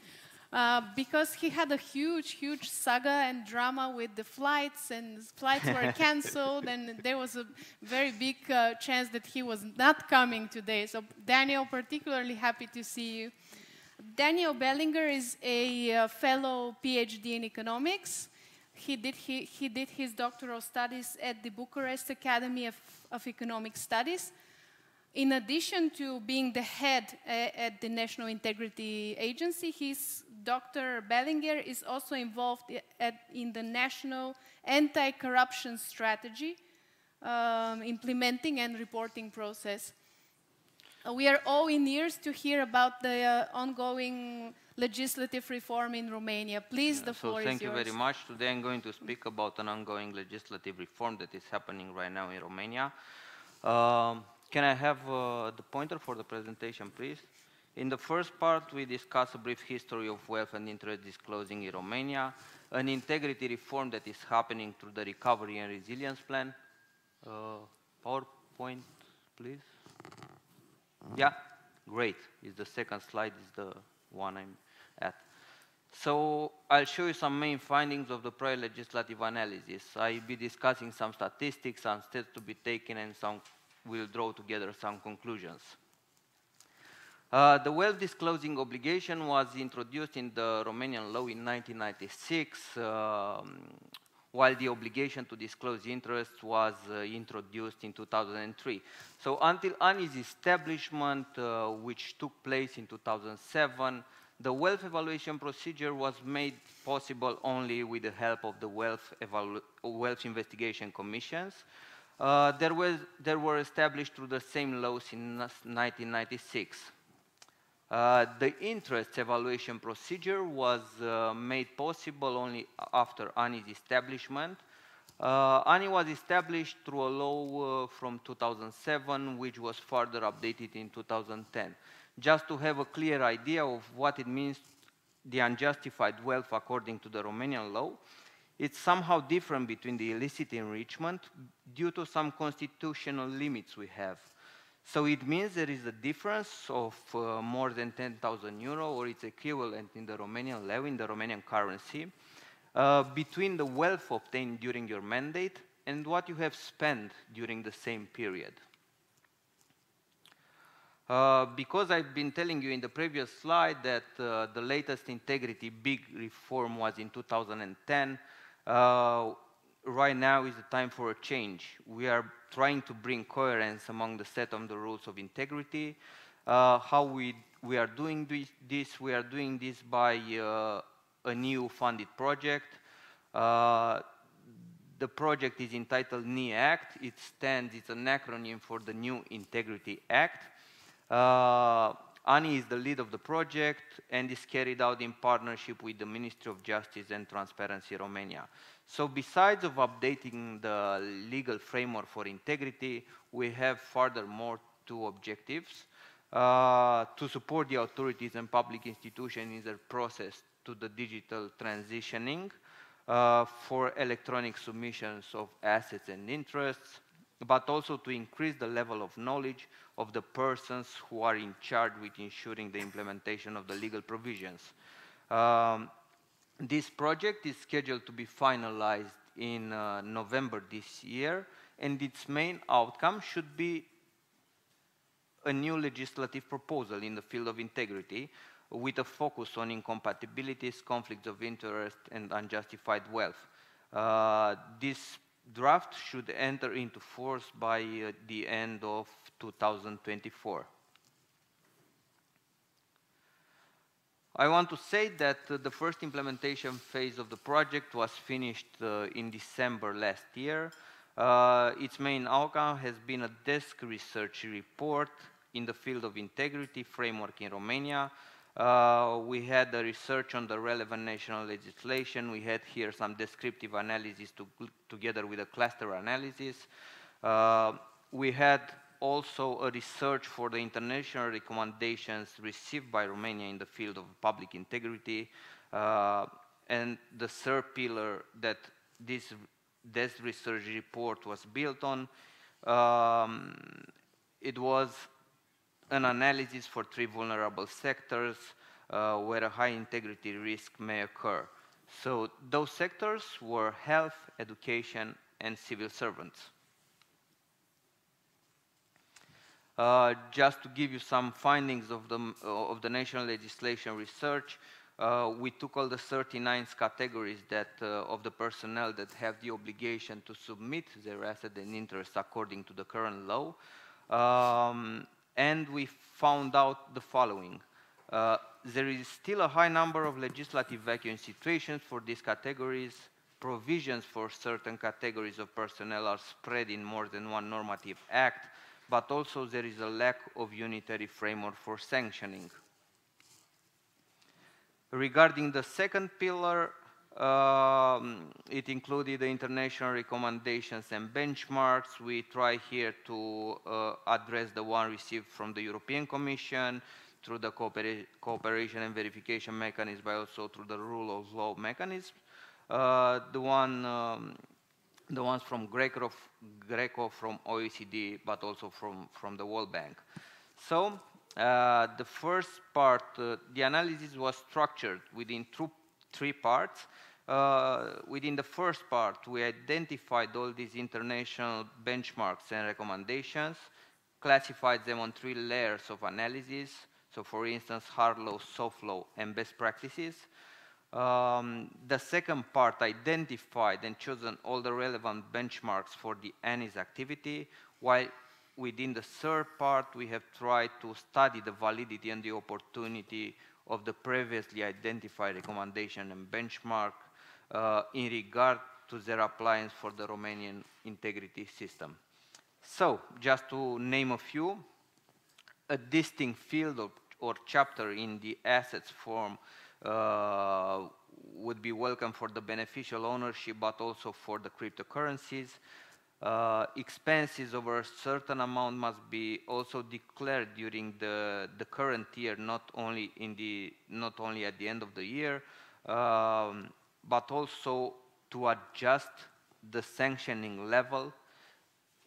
because he had a huge saga and drama with the flights, and flights were cancelled, and there was a very big chance that he was not coming today. So Daniel, particularly happy to see you. Daniel Belingher is a fellow PhD in economics. He did his doctoral studies at the Bucharest Academy of Economic Studies. In addition to being the head at the National Integrity Agency, Dr. Belingher is also involved in the national anti-corruption strategy, implementing and reporting process. We are all in ears to hear about the ongoing legislative reform in Romania. Please, the floor is yours. Thank you very much. Today I'm going to speak about an ongoing legislative reform that is happening right now in Romania. Can I have the pointer for the presentation, please? In the first part, we discuss a brief history of wealth and interest disclosing in Romania, an integrity reform that is happening through the Recovery and Resilience Plan, PowerPoint, please. Yeah, great. Is the second slide is the one I'm at. So I'll show you some main findings of the prior legislative analysis. I'll be discussing some statistics, some steps to be taken, and we'll draw together some conclusions. The wealth disclosing obligation was introduced in the Romanian law in 1996, while the obligation to disclose interest was introduced in 2003. So until ANI's establishment, which took place in 2007, the wealth evaluation procedure was made possible only with the help of the wealth investigation commissions. There were established through the same laws in 1996. The interest evaluation procedure was made possible only after ANI's establishment. ANI was established through a law from 2007, which was further updated in 2010. Just to have a clear idea of what it means, the unjustified wealth according to the Romanian law, it's somehow different between the illicit enrichment due to some constitutional limits we have. So it means there is a difference of more than 10,000 euro, or its equivalent in the Romanian law, in the Romanian currency, between the wealth obtained during your mandate and what you have spent during the same period. Because I've been telling you in the previous slide that the latest integrity big reform was in 2010, right now is the time for a change. We are trying to bring coherence among the set of the rules of integrity. How we are doing this? We are doing this by a new funded project. The project is entitled NI Act. It's an acronym for the New Integrity Act. ANI is the lead of the project and is carried out in partnership with the Ministry of Justice and Transparency Romania. So besides of updating the legal framework for integrity, we have furthermore two objectives: to support the authorities and public institutions in their process to the digital transitioning for electronic submissions of assets and interests, but also to increase the level of knowledge of the persons who are in charge with ensuring the implementation of the legal provisions. This project is scheduled to be finalized in November this year, and its main outcome should be a new legislative proposal in the field of integrity with a focus on incompatibilities, conflicts of interest, and unjustified wealth. This draft should enter into force by the end of 2024. I want to say that the first implementation phase of the project was finished in December last year. Its main outcome has been a desk research report in the field of integrity framework in Romania. We had the research on the relevant national legislation. We had here some descriptive analysis together with a cluster analysis. We had also a research for the international recommendations received by Romania in the field of public integrity. And the third pillar that this research report was built on, it was an analysis for 3 vulnerable sectors where a high integrity risk may occur. So those sectors were health, education, and civil servants. Just to give you some findings of the national legislation research, we took all the 39 categories of the personnel that have the obligation to submit their asset and interest according to the current law, and we found out the following. There is still a high number of legislative vacuum situations for these categories. Provisions for certain categories of personnel are spread in more than one normative act, but also there is a lack of unitary framework for sanctioning. Regarding the second pillar, it included the international recommendations and benchmarks. We try here to address the one received from the European Commission through the cooperation and verification mechanism, but also through the rule of law mechanism. The one the ones from Greco, from OECD, but also from the World Bank. So the first part, the analysis was structured within three parts. Within the first part, we identified all these international benchmarks and recommendations, classified them on 3 layers of analysis. So for instance, hard law, soft law, and best practices. The second part identified and chosen all the relevant benchmarks for the ANIS activity, while within the third part, we have tried to study the validity and the opportunity of the previously identified recommendation and benchmark in regard to their appliance for the Romanian integrity system. So, just to name a few, a distinct field or chapter in the assets form would be welcome for the beneficial ownership, but also for the cryptocurrencies. Expenses over a certain amount must be also declared during the current year, not only at the end of the year, but also to adjust the sanctioning level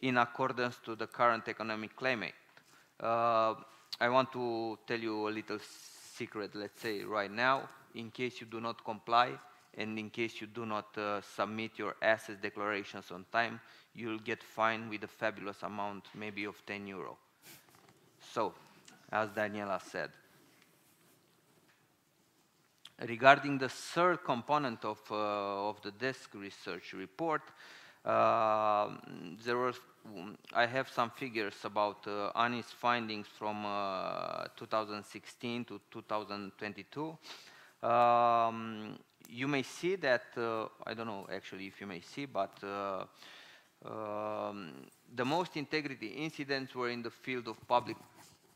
in accordance to the current economic climate. I want to tell you a little secret, let's say, right now, in case you do not comply and in case you do not submit your assets declarations on time, you'll get fined with a fabulous amount, maybe of 10 euro. So, as Daniela said. Regarding the third component of the desk research report, I have some figures about ANIS findings from 2016 to 2022. You may see that, I don't know actually if you may see, but the most integrity incidents were in the field of public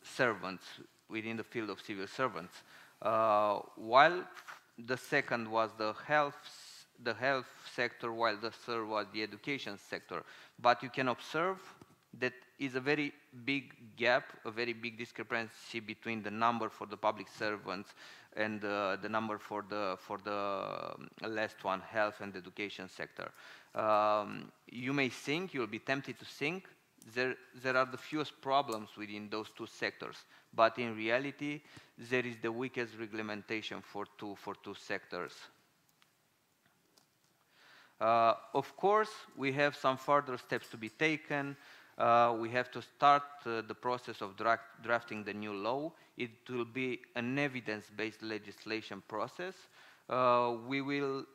servants, within the field of civil servants, while the second was the health sector, while the third was the education sector. But you can observe that is a very big gap, a very big discrepancy between the number for the public servants and the number for the last one, health and education sector. You may think, you'll be tempted to think, there are the fewest problems within those two sectors, but in reality, there is the weakest regulation for two sectors. Of course, we have some further steps to be taken. We have to start the process of drafting the new law. It will be an evidence-based legislation process. We will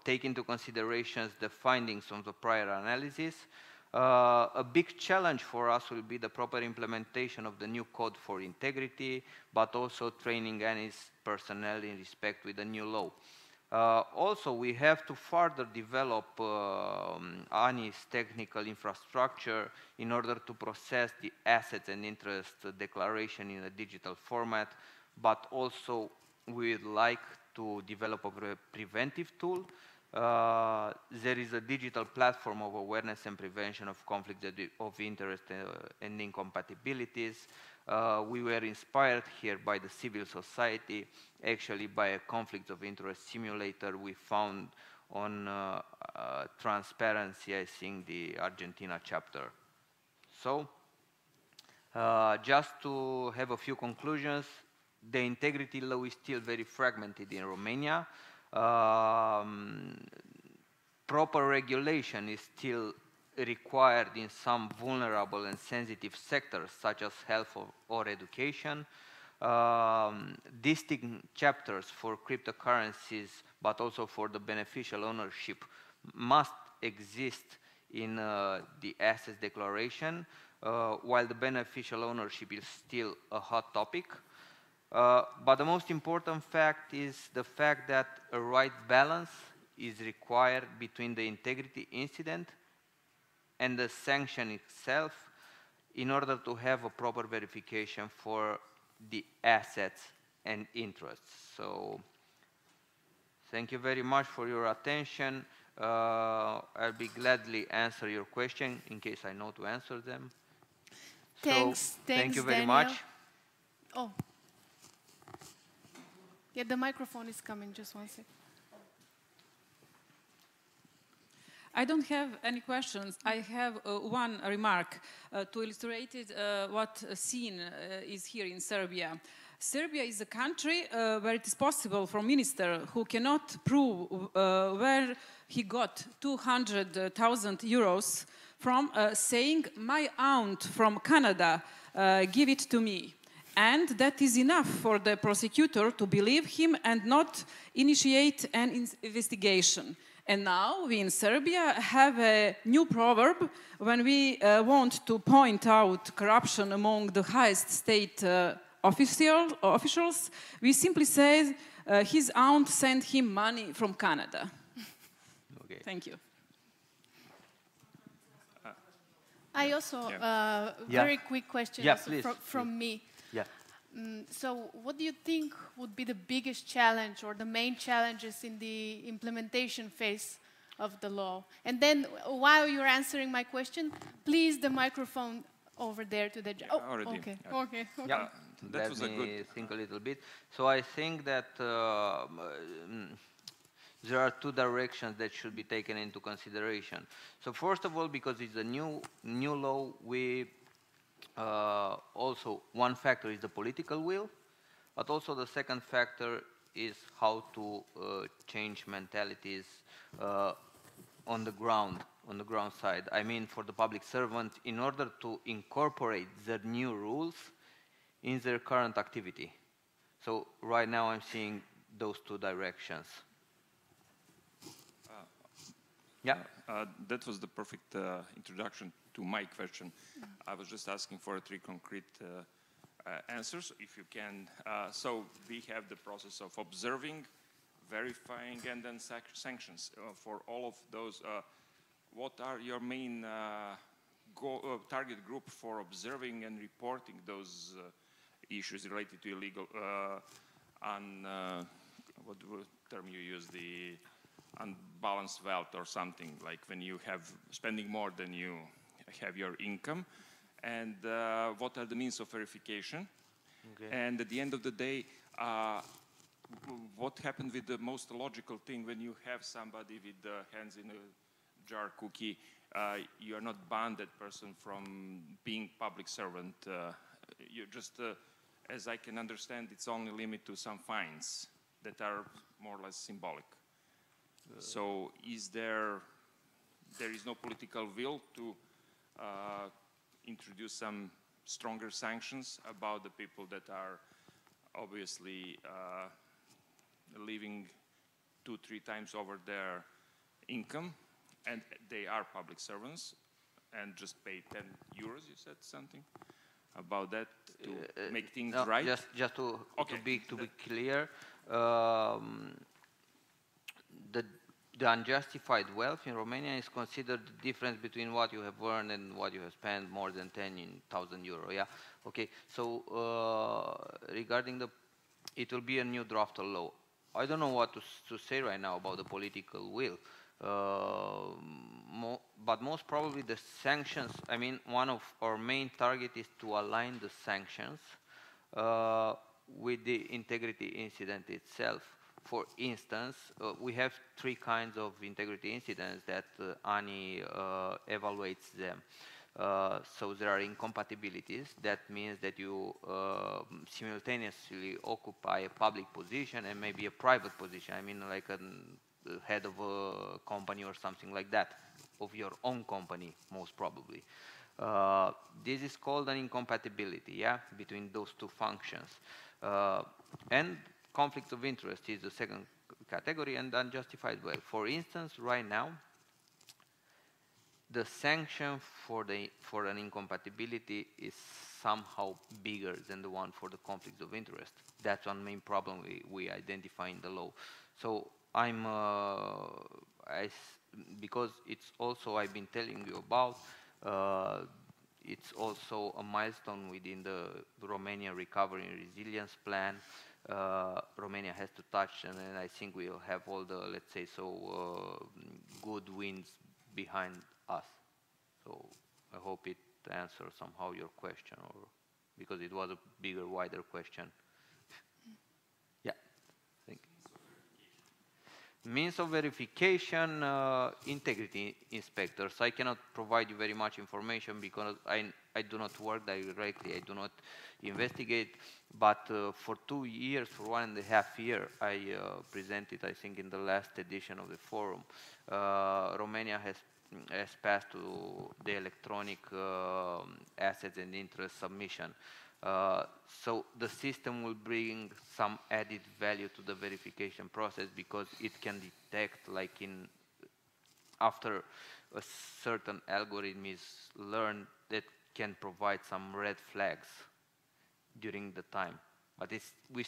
take into consideration the findings from the prior analysis. A big challenge for us will be the proper implementation of the new code for integrity, but also training ANIS personnel in respect with the new law. Also, we have to further develop ANIS technical infrastructure in order to process the assets and interest declaration in a digital format, but also we would like to develop a preventive tool. There is a digital platform of awareness and prevention of conflicts of interest and incompatibilities. We were inspired here by the civil society, actually by a conflict of interest simulator we found on Transparency, I think the Argentina chapter. So, just to have a few conclusions, the integrity law is still very fragmented in Romania. Proper regulation is still required in some vulnerable and sensitive sectors such as health or education. Distinct chapters for cryptocurrencies but also for the beneficial ownership must exist in the assets declaration, while the beneficial ownership is still a hot topic. But the most important fact is the fact that a right balance is required between the integrity incident and the sanction itself in order to have a proper verification for the assets and interests. So, thank you very much for your attention. I'll be gladly answer your question in case I know to answer them. Thanks, thank you very Daniel. much. Oh. Yeah, the microphone is coming, just one second. I don't have any questions. I have one remark to illustrate what scene is here in Serbia. Serbia is a country where it is possible for a minister who cannot prove where he got 200,000 euros from saying, my aunt from Canada give it to me. And that is enough for the prosecutor to believe him and not initiate an investigation. And now we in Serbia have a new proverb when we want to point out corruption among the highest state officials. We simply say his aunt sent him money from Canada. Okay. Thank you. I also, Yeah. very quick question Yeah, also please, from me. Yeah. So what do you think would be the biggest challenge or the main challenges in the implementation phase of the law? And then while you're answering my question, please the microphone over there to the judge. Oh, already. okay. Yeah. Okay. Okay. Yeah, That was a let me good... think a little bit. So I think that there are two directions that should be taken into consideration. So first of all, because it's a new law, we also one factor is the political will, but also the second factor is how to change mentalities on the ground side. I mean, for the public servant, in order to incorporate the new rules in their current activity. So right now I'm seeing those two directions. Yeah. That was the perfect introduction to my question. I was just asking for three concrete answers, if you can. So we have the process of observing, verifying, and then sanctions. For all of those, what are your main target group for observing and reporting those issues related to illegal, what term you use, the unbalanced wealth or something, like when you have spending more than you have your income, and what are the means of verification? Okay. And at the end of the day, what happened with the most logical thing when you have somebody with the hands in a jar cookie? You are not banned that person from being public servant. You just, as I can understand, it's only limited to some fines that are more or less symbolic. So is there is no political will to introduce some stronger sanctions about the people that are obviously living 2-3 times over their income, and they are public servants, and just pay 10 euros, you said something about that, to make things no, right? Just to be clear, the unjustified wealth in Romania is considered the difference between what you have earned and what you have spent more than 10,000 euro. Yeah. Okay. So regarding it will be a new draft of law. I don't know what to say right now about the political will, but most probably the sanctions. I mean, one of our main target is to align the sanctions with the integrity incident itself. For instance, we have 3 kinds of integrity incidents that ANI evaluates them. So there are incompatibilities. That means that you simultaneously occupy a public position and maybe a private position. I mean, like a head of a company or something like that, of your own company, most probably. This is called an incompatibility, yeah, between those 2 functions. And conflict of interest is the second category, and unjustified wealth. For instance, right now, the sanction for an incompatibility is somehow bigger than the one for the conflict of interest. That's one main problem we identify in the law. So because it's also, I've been telling you about, it's also a milestone within the Romania Recovery and Resilience Plan. Romania has to touch, and then I think we'll have all the, let's say so, good wins behind us. So I hope it answers somehow your question, or because it was a bigger, wider question. Yeah, thank you. Means of verification, integrity inspectors. I cannot provide you very much information because I do not work directly, I do not investigate, but for 2 years, for 1.5 years, I presented, I think in the last edition of the forum, Romania has passed to the electronic assets and interest submission. So the system will bring some added value to the verification process because it can detect, like after a certain algorithm is learned, that can provide some red flags during the time. But we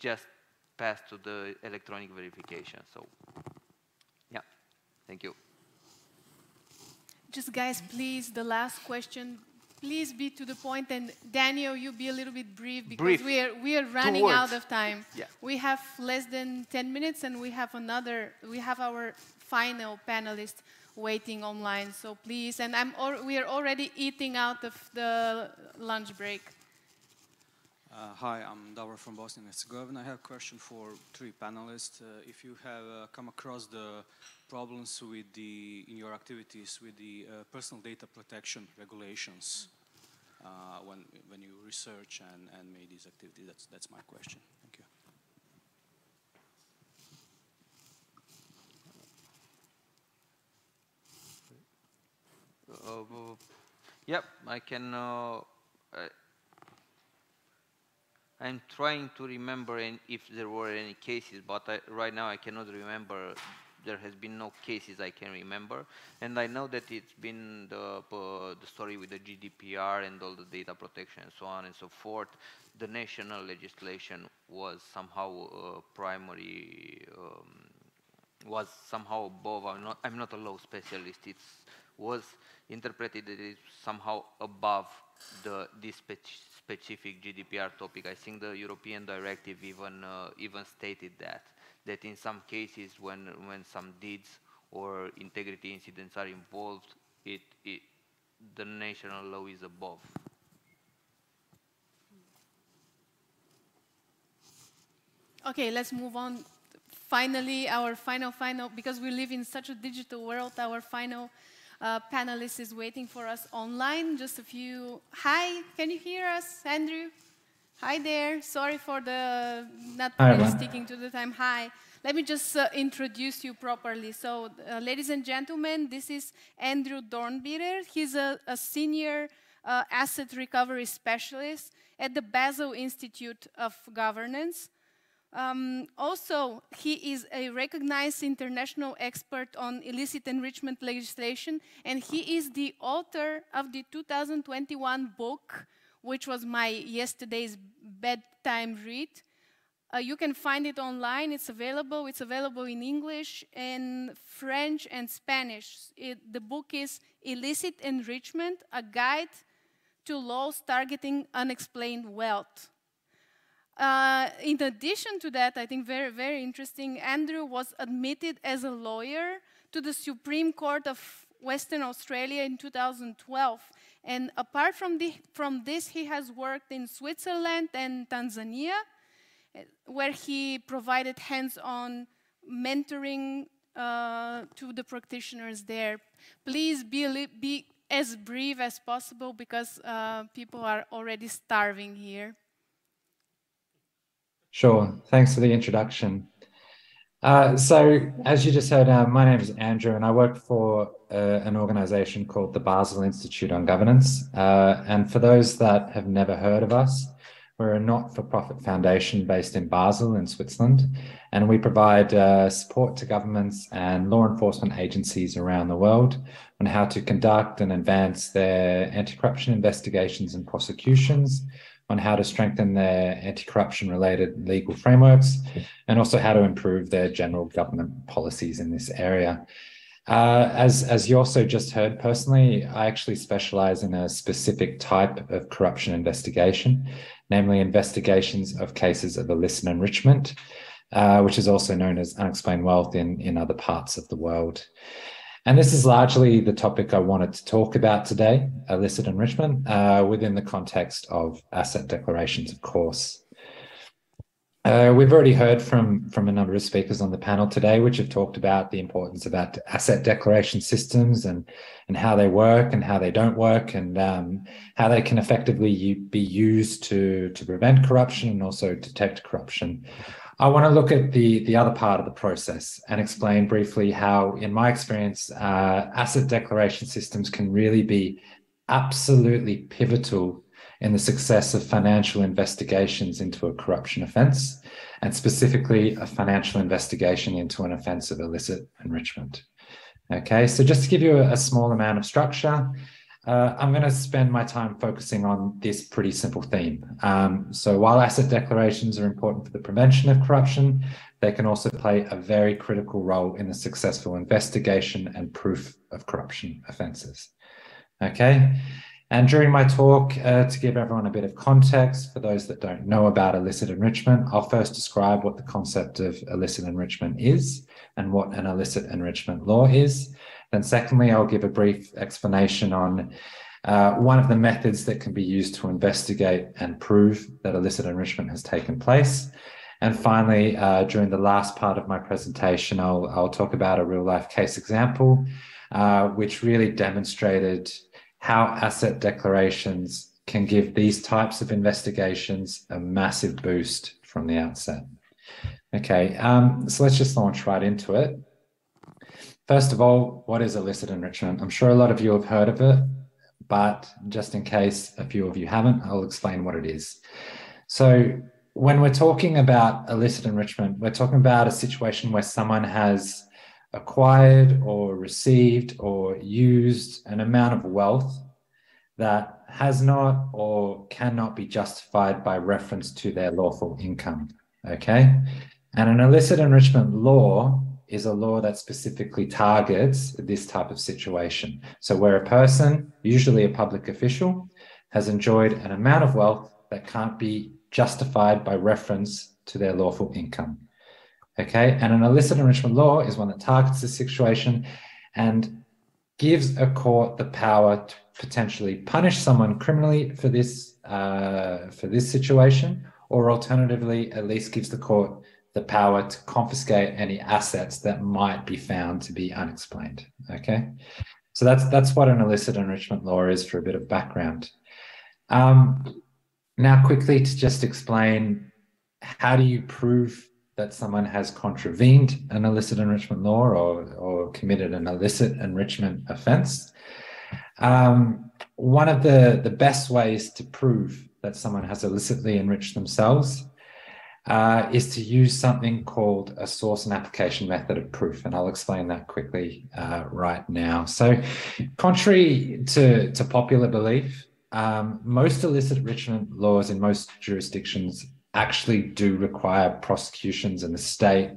just passed to the electronic verification. So yeah, thank you. Just guys, please, the last question. Please be to the point, and Daniel, you be a little bit brief because we are running out of time. Yeah. We have less than 10 minutes, and we have our final panelist waiting online. So please, and we are already eating out of the lunch break. Hi, I'm Davor from Bosnia and Herzegovina. I have a question for 3 panelists. If you have come across the problems in your activities with the personal data protection regulations when you research and made these activities, that's my question. Thank you. Yep, I can. I'm trying to remember if there were any cases, but right now I cannot remember. There has been no cases I can remember, and I know that it's been the story with the GDPR and all the data protection and so on and so forth. The national legislation was somehow primary, was somehow above. I'm not a law specialist. It was interpreted that it's somehow above this specific GDPR topic. I think the European directive even stated that in some cases when some deeds or integrity incidents are involved, the national law is above. Okay, let's move on. Finally, our final, because we live in such a digital world, our final panelist is waiting for us online. Just a few. Hi, can you hear us, Andrew? Hi there. Sorry for the not really sticking to the time. Hi. Let me just introduce you properly. So, ladies and gentlemen, this is Andrew Dornbierer. He's a senior asset recovery specialist at the Basel Institute of Governance. Also, he is a recognized international expert on illicit enrichment legislation, and he is the author of the 2021 book, which was my yesterday's bedtime read. You can find it online. It's available. It's available in English, in French, and Spanish. The book is Illicit Enrichment, a Guide to Laws Targeting Unexplained Wealth. In addition to that, I think very, very interesting, Andrew was admitted as a lawyer to the Supreme Court of Western Australia in 2012. And apart from this, he has worked in Switzerland and Tanzania, where he provided hands-on mentoring to the practitioners there. Please be as brief as possible because people are already starving here. Sure, thanks for the introduction. So, as you just heard, my name is Andrew, and I work for an organization called the Basel Institute on Governance. And for those that have never heard of us, we're a not-for-profit foundation based in Basel in Switzerland, and we provide support to governments and law enforcement agencies around the world on how to conduct and advance their anti-corruption investigations and prosecutions, on how to strengthen their anti-corruption related legal frameworks, and also how to improve their general government policies in this area. As you also just heard, personally, I actually specialize in a specific type of corruption investigation, namely investigations of cases of illicit enrichment, which is also known as unexplained wealth in other parts of the world. And this is largely the topic I wanted to talk about today, illicit enrichment, within the context of asset declarations, of course. We've already heard from a number of speakers on the panel today, which have talked about the importance of asset declaration systems and how they work and how they don't work, and how they can effectively be used to prevent corruption and also detect corruption. I want to look at the other part of the process and explain briefly how, in my experience, asset declaration systems can really be absolutely pivotal in the success of financial investigations into a corruption offence, and specifically a financial investigation into an offence of illicit enrichment. Okay, so just to give you a small amount of structure, I'm going to spend my time focusing on this pretty simple theme. So while asset declarations are important for the prevention of corruption, they can also play a very critical role in the successful investigation and proof of corruption offences. Okay. And during my talk, to give everyone a bit of context, for those that don't know about illicit enrichment, I'll first describe what the concept of illicit enrichment is and what an illicit enrichment law is. Then secondly, I'll give a brief explanation on one of the methods that can be used to investigate and prove that illicit enrichment has taken place. And finally, during the last part of my presentation, I'll talk about a real-life case example, which really demonstrated how asset declarations can give these types of investigations a massive boost from the outset. Okay, so let's just launch right into it. First of all, what is illicit enrichment? I'm sure a lot of you have heard of it, but just in case a few of you haven't, I'll explain what it is. So when we're talking about illicit enrichment, we're talking about a situation where someone has acquired or received or used an amount of wealth that has not or cannot be justified by reference to their lawful income, okay? And an illicit enrichment law is a law that specifically targets this type of situation. So where a person, usually a public official, has enjoyed an amount of wealth that can't be justified by reference to their lawful income. Okay, and an illicit enrichment law is one that targets this situation and gives a court the power to potentially punish someone criminally for this situation, or alternatively, at least gives the court the power to confiscate any assets that might be found to be unexplained. Okay, so that's what an illicit enrichment law is, for a bit of background. Now, quickly to just explain, how do you prove that someone has contravened an illicit enrichment law or committed an illicit enrichment offence? One of the best ways to prove that someone has illicitly enriched themselves is to use something called a source and application method of proof, and I'll explain that quickly right now. So, contrary to popular belief, most illicit enrichment laws in most jurisdictions actually do require prosecutions in the state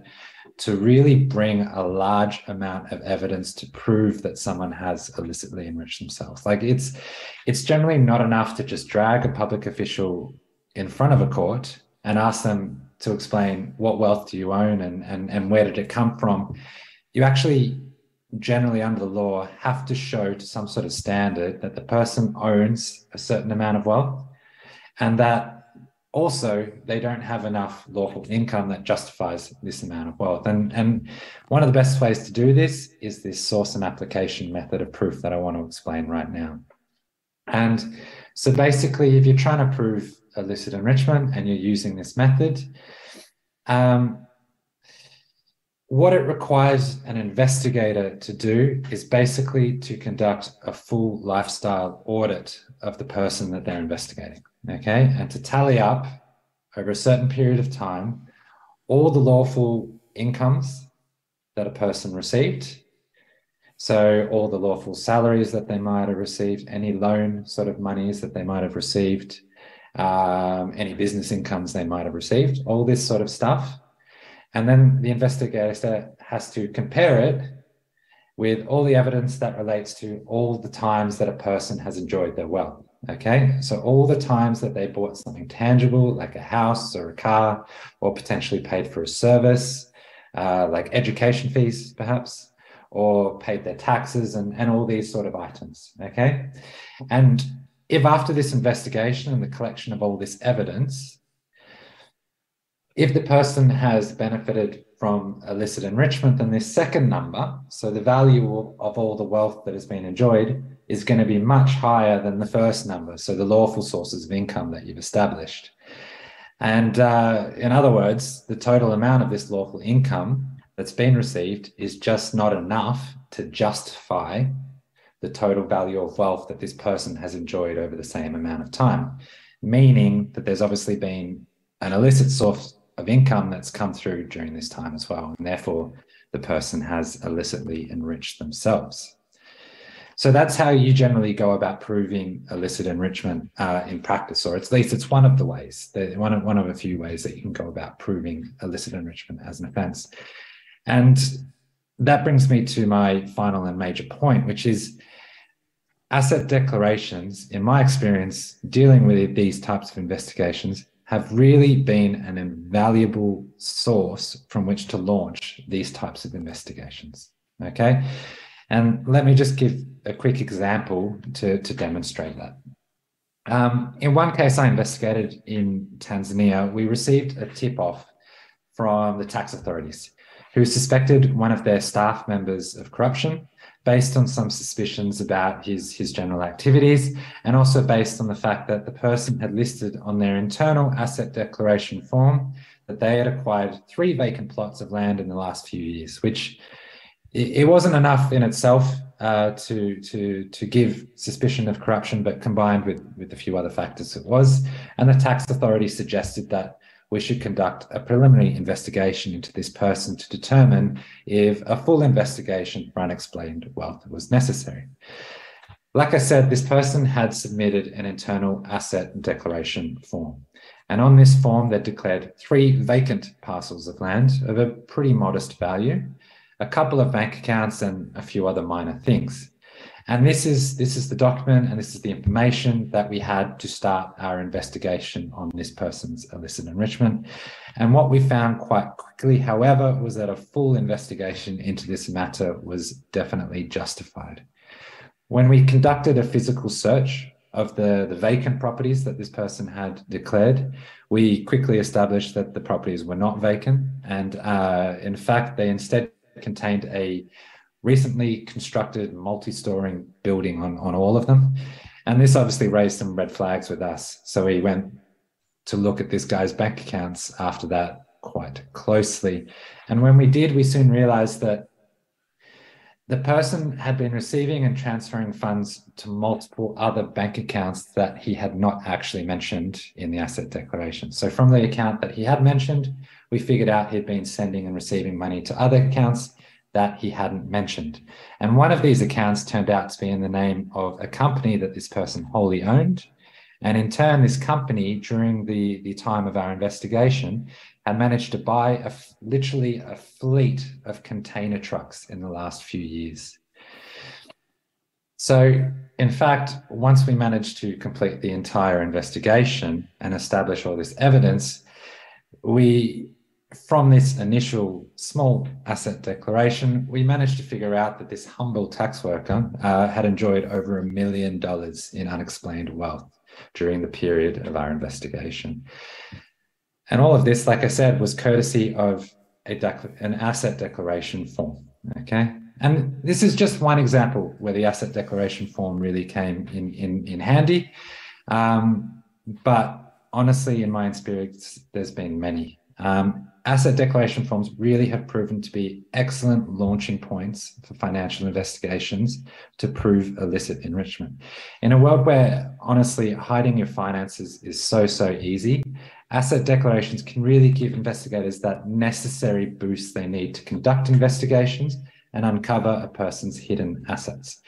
to really bring a large amount of evidence to prove that someone has illicitly enriched themselves. Like it's generally not enough to just drag a public official in front of a court and ask them to explain what wealth do you own and where did it come from. You actually generally under the law have to show to some sort of standard that the person owns a certain amount of wealth and that also they don't have enough lawful income that justifies this amount of wealth. And one of the best ways to do this is this source and application method of proof that I want to explain right now. And so basically, if you're trying to prove illicit enrichment and you're using this method, what it requires an investigator to do is basically to conduct a full lifestyle audit of the person that they're investigating, okay? And to tally up over a certain period of time all the lawful incomes that a person received. So all the lawful salaries that they might have received, any loan sort of monies that they might have received, any business incomes they might have received, all this sort of stuff. And then the investigator has to compare it with all the evidence that relates to all the times that a person has enjoyed their wealth, okay? So all the times that they bought something tangible, like a house or a car, or potentially paid for a service, like education fees, perhaps, or paid their taxes and all these sort of items, okay? And if after this investigation and the collection of all this evidence, If the person has benefited from illicit enrichment, then this second number, so the value of all the wealth that has been enjoyed, is going to be much higher than the first number, so the lawful sources of income that you've established. And in other words, the total amount of this lawful income that's been received is just not enough to justify the total value of wealth that this person has enjoyed over the same amount of time, meaning that there's obviously been an illicit source of income that's come through during this time as well, and therefore the person has illicitly enriched themselves. So that's how you generally go about proving illicit enrichment in practice, or at least it's one of the ways, one of a few ways that you can go about proving illicit enrichment as an offence. And that brings me to my final and major point, which is asset declarations, in my experience, dealing with these types of investigations, have really been an invaluable source from which to launch these types of investigations, okay? And let me just give a quick example to demonstrate that. In one case I investigated in Tanzania, we received a tip-off from the tax authorities who suspected one of their staff members of corruption based on some suspicions about his general activities, and also based on the fact that the person had listed on their internal asset declaration form that they had acquired 3 vacant plots of land in the last few years, which it wasn't enough in itself to give suspicion of corruption, but combined with a few other factors it was. And the tax authority suggested that we should conduct a preliminary investigation into this person to determine if a full investigation for unexplained wealth was necessary. Like I said, this person had submitted an internal asset declaration form. And on this form, they declared 3 vacant parcels of land of a pretty modest value, a couple of bank accounts, and a few other minor things. And this is the document, and this is the information that we had to start our investigation on this person's illicit enrichment. And what we found quite quickly, however, was that a full investigation into this matter was definitely justified. When we conducted a physical search of the vacant properties that this person had declared, we quickly established that the properties were not vacant. And in fact, they instead contained a recently constructed multi-storing building on all of them. And this obviously raised some red flags with us. So we went to look at this guy's bank accounts after that quite closely. And when we did, we soon realized that the person had been receiving and transferring funds to multiple other bank accounts that he had not actually mentioned in the asset declaration. So from the account that he had mentioned, we figured out he'd been sending and receiving money to other accounts that he hadn't mentioned. And one of these accounts turned out to be in the name of a company that this person wholly owned. And in turn, this company, during the time of our investigation, had managed to buy literally a fleet of container trucks in the last few years. So in fact, once we managed to complete the entire investigation and establish all this evidence, from this initial small asset declaration, we managed to figure out that this humble tax worker had enjoyed over $1 million in unexplained wealth during the period of our investigation. And all of this, like I said, was courtesy of an asset declaration form, okay? And this is just one example where the asset declaration form really came in handy. But honestly, in my experience, there's been many. Asset declaration forms really have proven to be excellent launching points for financial investigations to prove illicit enrichment. In a world where, honestly, hiding your finances is so easy, asset declarations can really give investigators that necessary boost they need to conduct investigations and uncover a person's hidden assets.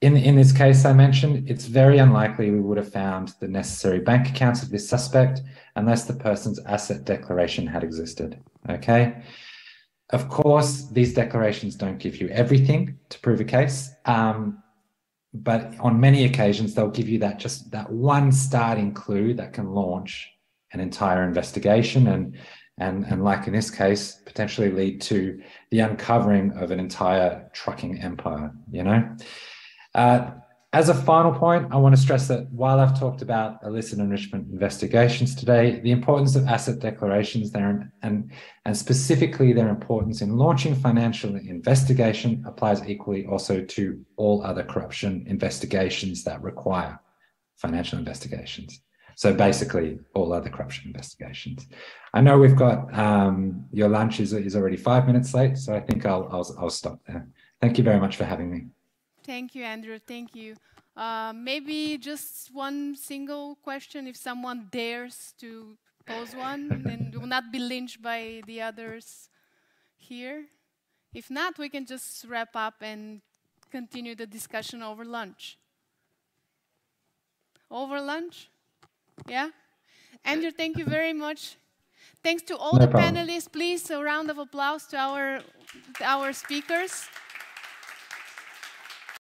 In this case I mentioned, it's very unlikely we would have found the necessary bank accounts of this suspect unless the person's asset declaration had existed, okay? Of course, these declarations don't give you everything to prove a case, but on many occasions, they'll give you just that one starting clue that can launch an entire investigation and like in this case, potentially lead to the uncovering of an entire trucking empire, you know? As a final point, I want to stress that while I've talked about illicit enrichment investigations today, the importance of asset declarations there and specifically their importance in launching financial investigation applies equally also to all other corruption investigations that require financial investigations. So basically all other corruption investigations. I know we've got, your lunch is already 5 minutes late, so I think I'll stop there. Thank you very much for having me. Thank you, Andrew. Thank you. Maybe just one single question, if someone dares to pose one and will not be lynched by the others here. If not, we can just wrap up and continue the discussion over lunch. Over lunch? Yeah? Andrew, thank you very much. Thanks to all the panelists. Please, a round of applause to our speakers.